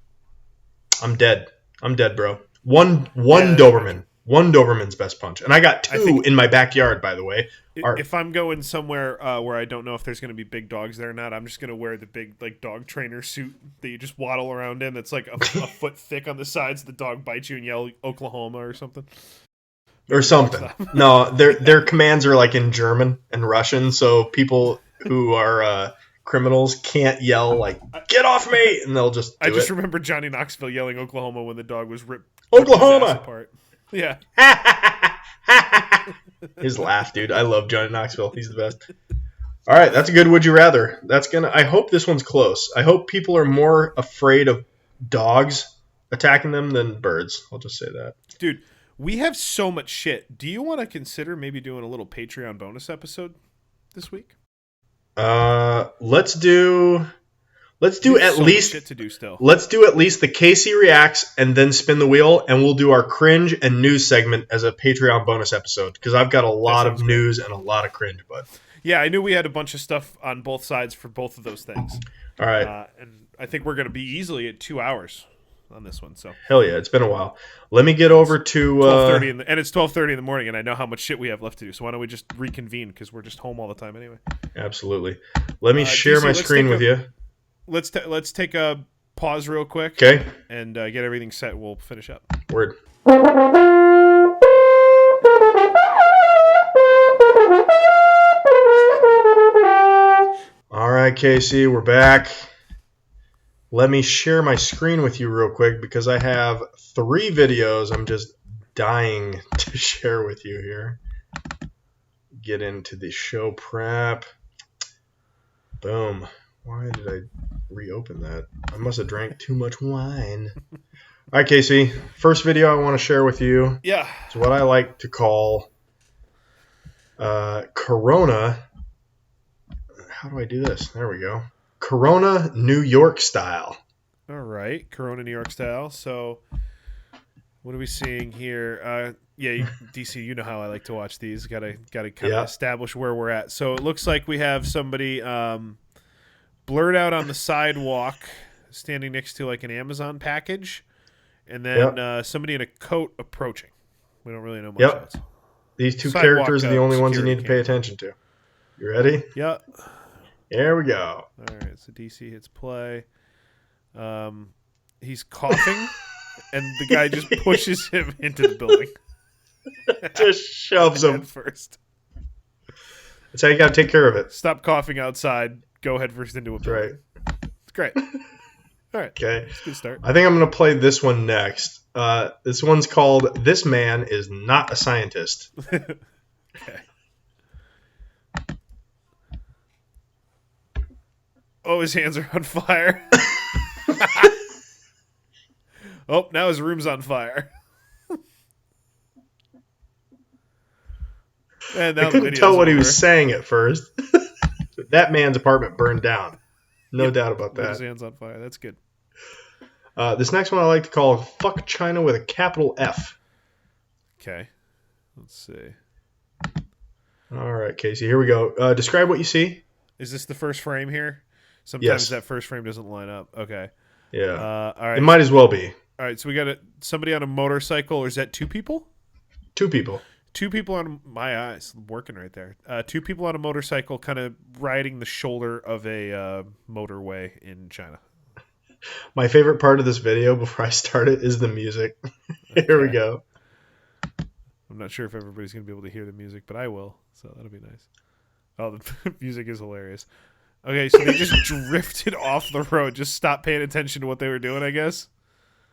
I'm dead. I'm dead, bro. One Doberman. One Doberman's best punch. And I got two in my backyard, by the way. If I'm going somewhere where I don't know if there's going to be big dogs there or not, I'm just going to wear the big like dog trainer suit that you just waddle around in that's like a foot thick on the sides. The dog bites you and yell Oklahoma or something. Or something. No, their commands are like in German and Russian, so people who are criminals can't yell like, get off me! And they'll just do I just remember Johnny Knoxville yelling Oklahoma when the dog was ripped Oklahoma! his ass apart. Yeah. His laugh, dude. I love Johnny Knoxville. He's the best. All right, that's a good would you rather. I hope this one's close. I hope people are more afraid of dogs attacking them than birds. I'll just say that. Dude, we have so much shit. Do you want to consider maybe doing a little Patreon bonus episode this week? Let's do at least shit to do still. Let's do at least the Casey reacts and then spin the wheel, and we'll do our cringe and news segment as a Patreon bonus episode because I've got a lot of news and a lot of cringe, bud. Yeah, I knew we had a bunch of stuff on both sides for both of those things. All right, and I think we're going to be easily at 2 hours on this one. So hell yeah, it's been a while. Let me get over to 12:30 and it's 12:30 in the morning, and I know how much shit we have left to do. So why don't we just reconvene because we're just home all the time anyway. Absolutely. Let me share my screen with you. Let's take a pause real quick. Okay. And get everything set. We'll finish up. Word. All right, Casey, we're back. Let me share my screen with you real quick because I have 3 videos I'm just dying to share with you here. Get into the show prep. Boom. Why did I reopen that? I must have drank too much wine. All right, Casey. First video I want to share with you is what I like to call Corona. How do I do this? There we go. Corona New York style. All right. Corona New York style. So what are we seeing here? DC, you know how I like to watch these. Got to kind of establish where we're at. So it looks like we have somebody blurred out on the sidewalk, standing next to like an Amazon package, and then somebody in a coat approaching. We don't really know much else. These two Sidewalk, characters are the only ones you need to pay camera. attention to. You ready? Yep. Here we go. All right, so DC hits play. He's coughing, and the guy just pushes him into the building. Just shoves him. Head first. That's how you got to take care of it. Stop coughing outside. Go head first into a building. Right. It's great. All right. Okay. It's a good start. I think I'm going to play this one next. This one's called "This Man Is Not a Scientist." Okay. Oh, his hands are on fire. Oh, now his room's on fire. And now I couldn't tell what he was saying at first. That man's apartment burned down. No doubt about that. His hands on fire. That's good. This next one I like to call "Fuck China" with a capital F. Okay. Let's see. All right, Casey, here we go. Describe what you see. Is this the first frame here? Sometimes Yes. that first frame doesn't line up. Okay. Yeah. All right. It might as well be. All right. So we got somebody on a motorcycle, or is that two people? Two people. Two people on my eyes working right there. Two people on a motorcycle, kind of riding the shoulder of a motorway in China. My favorite part of this video before I start it is the music. Here we go. I'm not sure if everybody's going to be able to hear the music, but I will, so that'll be nice. Oh, the music is hilarious. Okay, so they just drifted off the road, just stopped paying attention to what they were doing, I guess.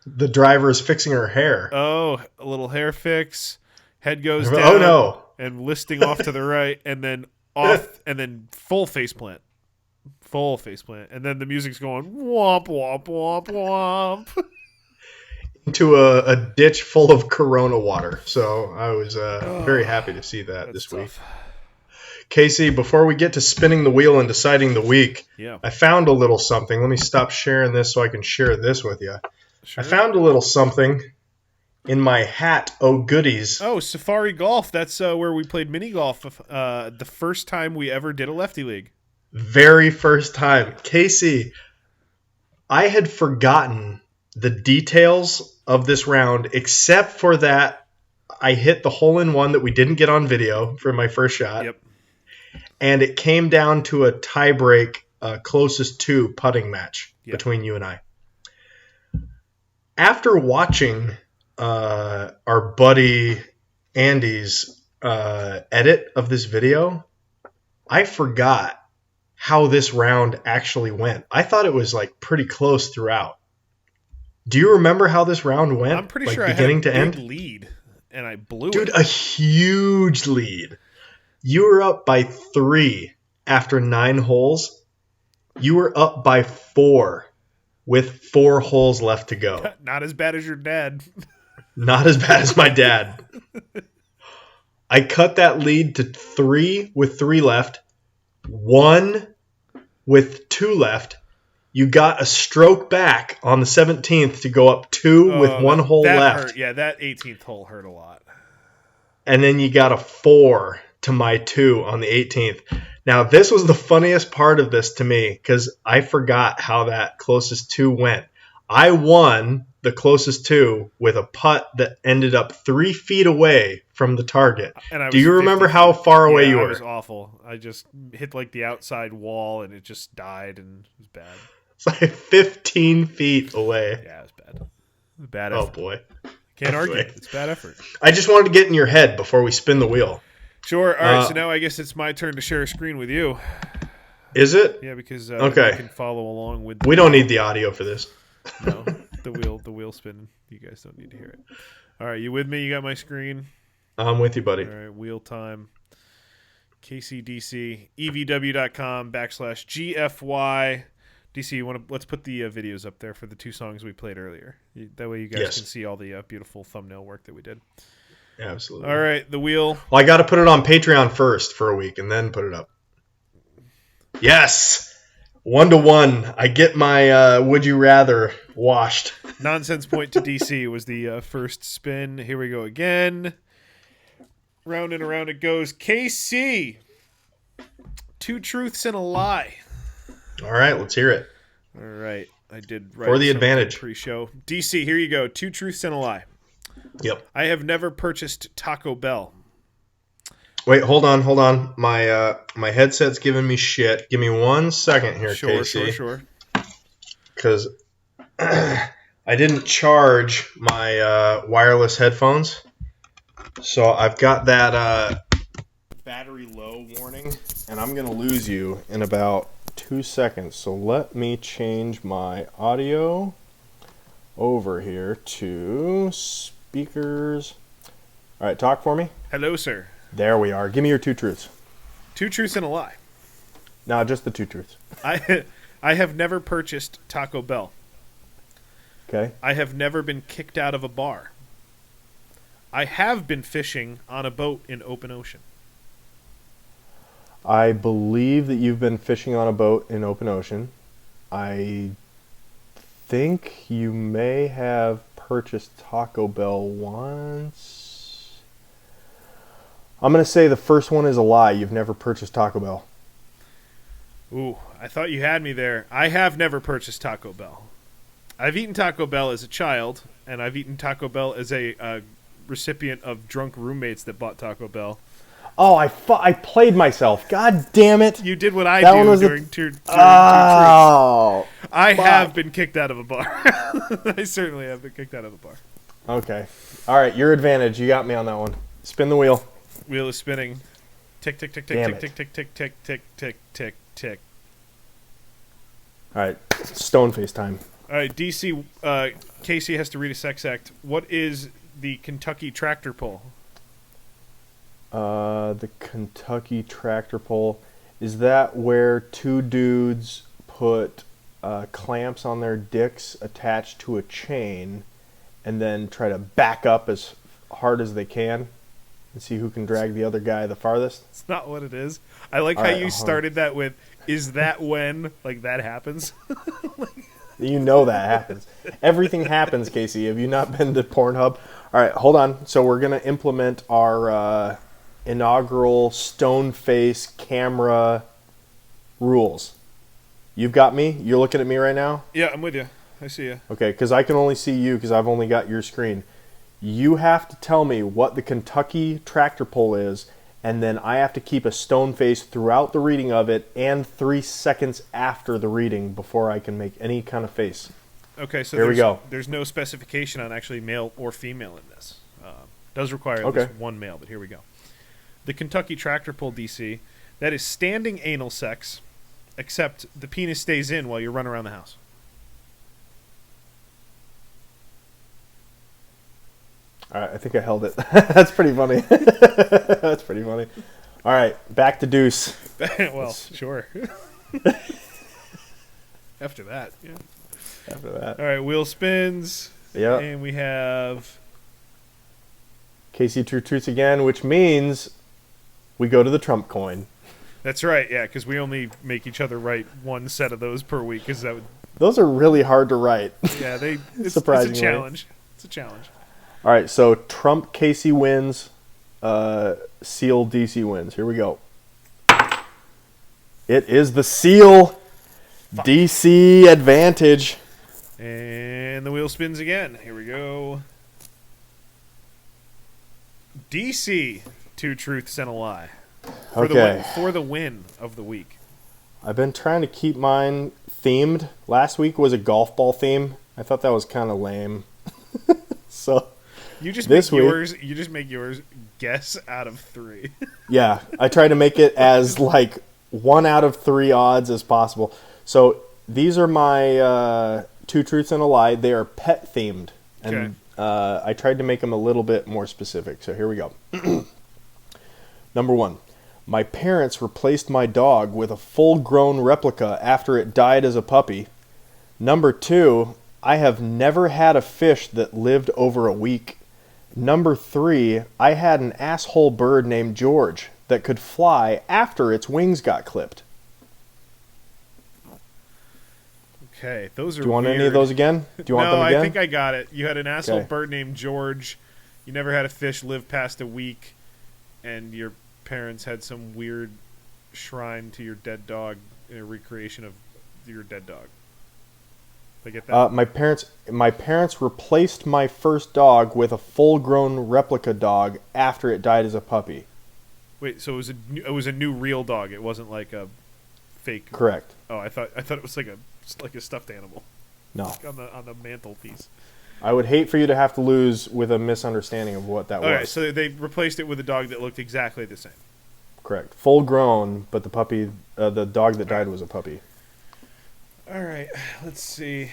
The driver is fixing her hair. Oh, a little hair fix. Head goes down. Oh, no. And listing off to the right, and then off, and then full faceplant. Full faceplant. And then the music's going womp, womp, womp, womp. Into a ditch full of Corona water. So I was very happy to see that this week. Casey, before we get to spinning the wheel and deciding the week, I found a little something. Let me stop sharing this so I can share this with you. Sure. I found a little something in my hat. Oh, goodies. Oh, Safari Golf. That's where we played mini golf the first time we ever did a Lefty League. Very first time. Casey, I had forgotten the details of this round, except for that I hit the hole-in-one that we didn't get on video for my first shot. Yep. And it came down to a tie-break closest to putting match between you and I. After watching our buddy Andy's edit of this video, I forgot how this round actually went. I thought it was like pretty close throughout. Do you remember how this round went? I'm pretty like, sure beginning I had a to big end? lead, and I blew it. Dude, a huge lead. You were up by 3 after 9 holes. You were up by 4 with 4 holes left to go. Not as bad as your dad. Not as bad as my dad. I cut that lead to 3 with 3 left, 1 with 2 left. You got a stroke back on the 17th to go up 2 with 1 hole left. Hurt. Yeah, that 18th hole hurt a lot. And then you got a 4 to my 2 on the 18th. Now, this was the funniest part of this to me because I forgot how that closest 2 went. I won the closest 2 with a putt that ended up 3 feet away from the target. Do you remember how far away you were? It was awful. I just hit like the outside wall and it just died and it was bad. It's like 15 feet away. Yeah, it was bad. Bad Oh, effort. boy. Can't argue. It's bad effort. I just wanted to get in your head before we spin the wheel. Sure. All right. So now I guess it's my turn to share a screen with you. Is it? Yeah, because okay. I can follow along with. We don't need the audio for this. No, the wheel spinning. You guys don't need to hear it. All right, you with me? You got my screen? I'm with you, buddy. All right, wheel time. KCDC, evw.com/GFY. DC, let's put the videos up there for the 2 songs we played earlier. That way you guys can see all the beautiful thumbnail work that we did. Absolutely. All right, the wheel. Well, I got to put it on Patreon first for a week and then put it up. Yes! 1-1. I get my Would You Rather washed. Nonsense point to DC was the first spin. Here we go again. Round and around it goes. KC. 2 truths and a lie. All right, let's hear it. All right. I did write For the something advantage. pre-show. DC, here you go. 2 truths and a lie. Yep. I have never purchased Taco Bell. Wait, hold on. My headset's giving me shit. Give me 1 second here, Casey. Sure. Because I didn't charge my wireless headphones, so I've got that battery low warning, and I'm gonna lose you in about 2 seconds. So let me change my audio over here to speakers. All right, talk for me. Hello, sir. There we are. Give me your 2 truths. 2 truths and a lie. No, just the 2 truths. I have never purchased Taco Bell. Okay. I have never been kicked out of a bar. I have been fishing on a boat in open ocean. I believe that you've been fishing on a boat in open ocean. I think you may have purchased Taco Bell once. I'm going to say the first one is a lie. You've never purchased Taco Bell. Ooh, I thought you had me there. I have never purchased Taco Bell. I've eaten Taco Bell as a child, and I've eaten Taco Bell as a recipient of drunk roommates that bought Taco Bell. Oh, I played myself. God damn it. You did what I That one do was during two truths. Oh. I fuck. have been kicked out of a bar. I certainly have been kicked out of a bar. Okay. All right, your advantage. You got me on that one. Spin the wheel. Wheel is spinning. Tick, tick, tick, tick, Damn tick, tick, tick, tick, tick, tick, tick, tick. All right, stone face time. All right, DC, Casey has to read a sex act. What is the Kentucky tractor pull? The Kentucky tractor pull. Is that where 2 dudes put clamps on their dicks attached to a chain and then try to back up as hard as they can and see who can drag the other guy the farthest? It's not what it is. I like All how right, you started that with, is that when, like, that happens? You know that happens. Everything happens, Casey. Have you not been to Pornhub? All right, hold on. So we're going to implement our inaugural stone face camera rules. You've got me? You're looking at me right now? Yeah, I'm with you. I see you. Okay, because I can only see you because I've only got your screen. You have to tell me what the Kentucky tractor pull is, and then I have to keep a stone face throughout the reading of it and 3 seconds after the reading before I can make any kind of face. Okay, so Here we go. There's no specification on actually male or female in this. Does require at Okay. least one male, but here we go. The Kentucky tractor pull, DC, that is standing anal sex, except the penis stays in while you run around the house. All right, I think I held it. That's pretty funny. That's pretty funny. All right, back to deuce. Well, sure. After that, yeah. After that. All right, wheel spins. Yep. And we have... Casey True Truths again, which means we go to the Trump coin. That's right, yeah, because we only make each other write one set of those per week. Because that would... Those are really hard to write. Yeah, it's Surprisingly. a challenge. It's a challenge. All right, so Trump Casey wins, Seal DC wins. Here we go. It is the Seal DC advantage. And the wheel spins again. Here we go. DC, 2 truths and a lie. For the win of the week. I've been trying to keep mine themed. Last week was a golf ball theme. I thought that was kind of lame. So You just this make week, yours. You just make yours guess out of 3. yeah, I try to make it as like 1 out of 3 odds as possible. So these are my 2 truths and a lie. They are pet themed, and I tried to make them a little bit more specific. So here we go. Number 1. My parents replaced my dog with a full-grown replica after it died as a puppy. Number 2. I have never had a fish that lived over a week. Number 3. I had an asshole bird named George that could fly after its wings got clipped. Okay, those are Do you want weird. any of those again? Do you want them again? I think I got it. You had an asshole Okay. bird named George. You never had a fish live past a week, and your parents had some weird shrine to your dead dog in a recreation of your dead dog? They get that? My parents replaced my first dog with a full-grown replica dog after it died as a puppy. Wait, so it was a new real dog. It wasn't like a fake. Correct. Oh, I thought it was like a stuffed animal. No. Like on the mantelpiece. I would hate for you to have to lose with a misunderstanding of what that was. Okay, so they replaced it with a dog that looked exactly the same. Correct. Full grown, but the dog that died was a puppy. All right, let's see.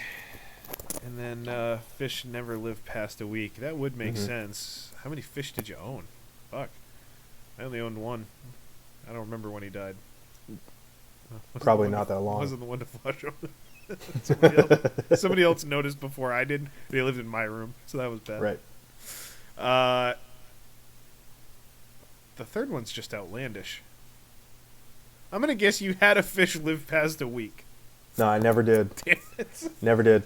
And then fish never live past a week. That would make sense. How many fish did you own? Fuck. I only owned one. I don't remember when he died. Probably not that long. Wasn't the one to flush over. Somebody else noticed before I did. They lived in my room, so that was bad. Right. The third one's just outlandish. I'm gonna guess you had a fish live past a week. No, I never did. Damn it. Never did.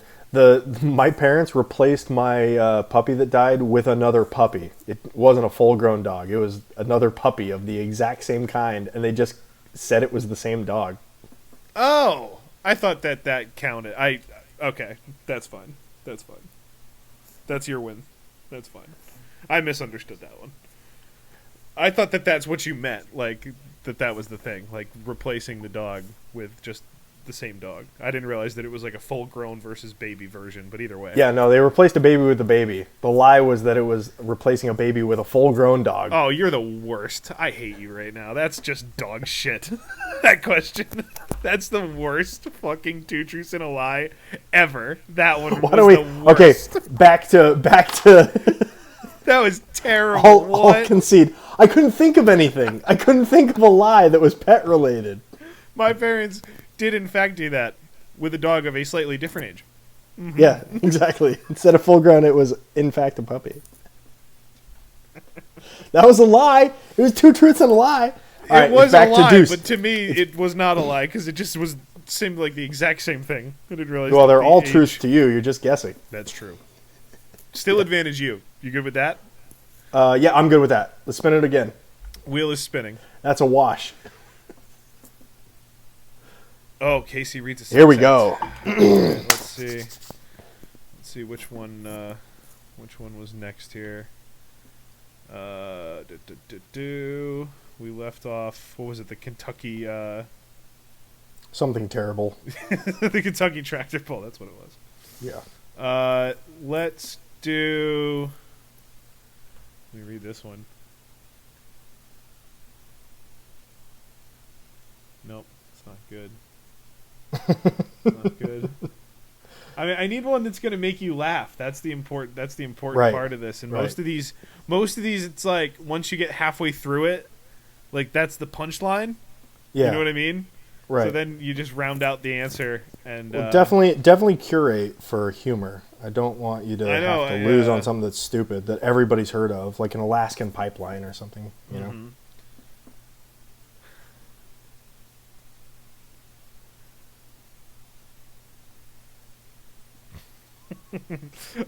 My parents replaced my puppy that died with another puppy. It wasn't a full-grown dog. It was another puppy of the exact same kind, and they just said it was the same dog. Oh, I thought that counted. Okay, that's fine. That's fine. That's your win. That's fine. I misunderstood that one. I thought that's what you meant, like that was the thing, like replacing the dog with just the same dog. I didn't realize that it was like a full-grown versus baby version, but either way. Yeah, no, they replaced a baby with a baby. The lie was that it was replacing a baby with a full-grown dog. Oh, you're the worst. I hate you right now. That's just dog shit. That question. That's the worst fucking two truths and a lie ever. That one was the worst. Okay, back to That was terrible. I'll concede. I couldn't think of anything. I couldn't think of a lie that was pet related. My parents did in fact do that with a dog of a slightly different age. Mm-hmm. Yeah, exactly. Instead of full grown, it was in fact a puppy. That was a lie. It was two truths and a lie. It was a lie, but to me, it was not a lie because it just seemed like the exact same thing. I didn't realize. Well, they're all truths to you. You're just guessing. That's true. Still advantage you. You good with that? Yeah, I'm good with that. Let's spin it again. Wheel is spinning. That's a wash. Oh, Casey reads a sunset. Here we go. Let's see. Let's see which one was next here. We left off. What was it? The Kentucky. Something terrible. The Kentucky tractor pull. That's what it was. Yeah. Let's do. Let me read this one. Nope, it's not good. Not good. I mean, I need one that's gonna make you laugh. That's the important right. part of this. And right. most of these, it's like once you get halfway through it, like that's the punchline. Yeah. You know what I mean? Right. So then you just round out the answer and well, definitely curate for humor. I don't want you to have to lose on something that's stupid that everybody's heard of, like an Alaskan pipeline or something. You know.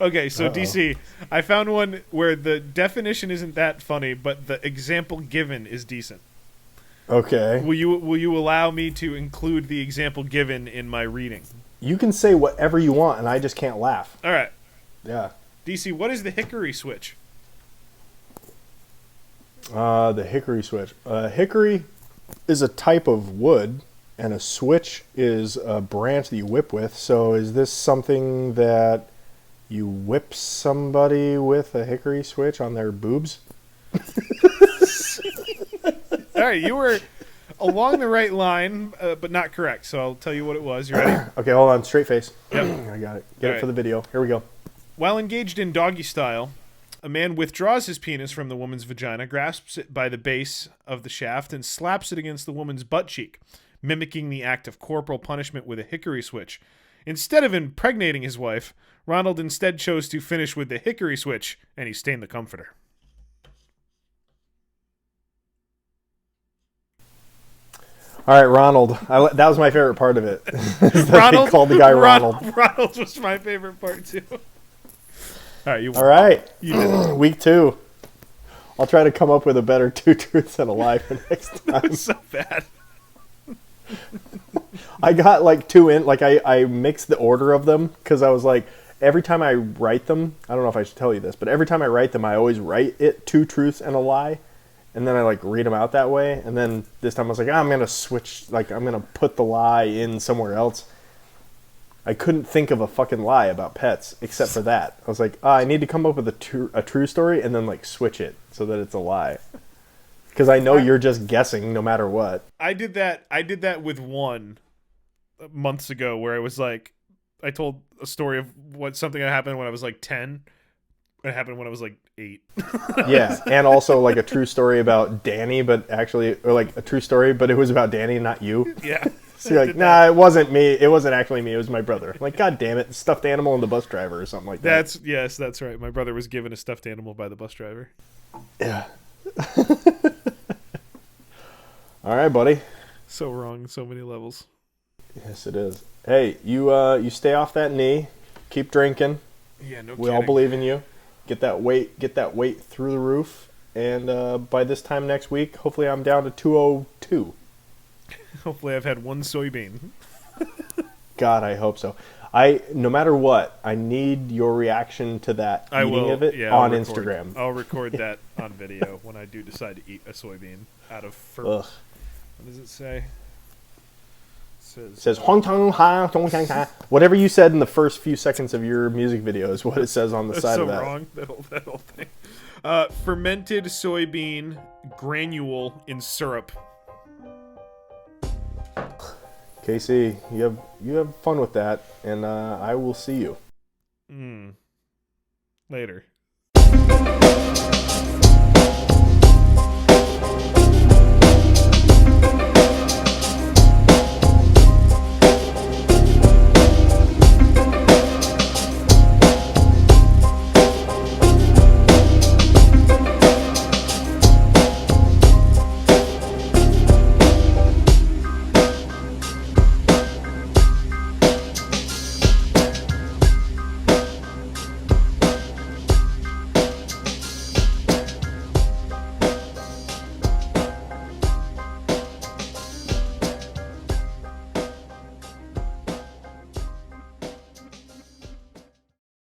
Okay, so DC, I found one where the definition isn't that funny, but the example given is decent. Okay. Will you allow me to include the example given in my reading? You can say whatever you want, and I just can't laugh. All right. Yeah. DC, what is the hickory switch? The hickory switch. Hickory is a type of wood, and a switch is a branch that you whip with. So is this something that you whip somebody with a hickory switch on their boobs? All right, you were along the right line, but not correct. So I'll tell you what it was. You ready? Okay, hold on. Straight face. Yep. I got it. Get it for the video. Here we go. While engaged in doggy style, a man withdraws his penis from the woman's vagina, grasps it by the base of the shaft, and slaps it against the woman's butt cheek, mimicking the act of corporal punishment with a hickory switch. Instead of impregnating his wife, Ronald instead chose to finish with the hickory switch, and he stained the comforter. All right, Ronald. That was my favorite part of it. Ronald called the guy Ronald. Ronald was my favorite part too. All right, you won. All right. You did it. Week 2. I'll try to come up with a better two truths and a lie for next time. That was so bad. I got like 2 in. Like I mixed the order of them because I was like, every time I write them, I don't know if I should tell you this, but every time I write them, I always write it 2 truths and a lie, and then I like read them out that way. And then this time I was like, I'm gonna switch. Like I'm gonna put the lie in somewhere else. I couldn't think of a fucking lie about pets except for that. I was like, I need to come up with a true story and then like switch it so that it's a lie. Because I know you're just guessing no matter what. I did that with one months ago where I was like, I told a story of something that happened when I was like 10. It happened when I was like 8. Yeah, and also like a true story about Danny, but actually, or like a true story, but it was about Danny, not you. Yeah. So you're like, nah, it wasn't me. It wasn't actually me. It was my brother. I'm like, God damn it, stuffed animal and the bus driver or something like that. That's right. My brother was given a stuffed animal by the bus driver. Yeah. All right, buddy. So wrong in so many levels. Yes, it is. Hey, you stay off that knee. Keep drinking. Yeah, no We all believe in you. Get that weight through the roof. And by this time next week, hopefully I'm down to 202. Hopefully I've had one soybean. God, I hope so. No matter what, I need your reaction to that eating of it on Instagram. I'll record that on video when I do decide to eat a soybean out of Ugh. What does it say? It says Huang Tang Ha Tong Tang Ha. Whatever you said in the first few seconds of your music video is what it says on the side of that. So wrong, that whole thing. Fermented soybean granule in syrup. Casey, you have fun with that, and I will see you. Later.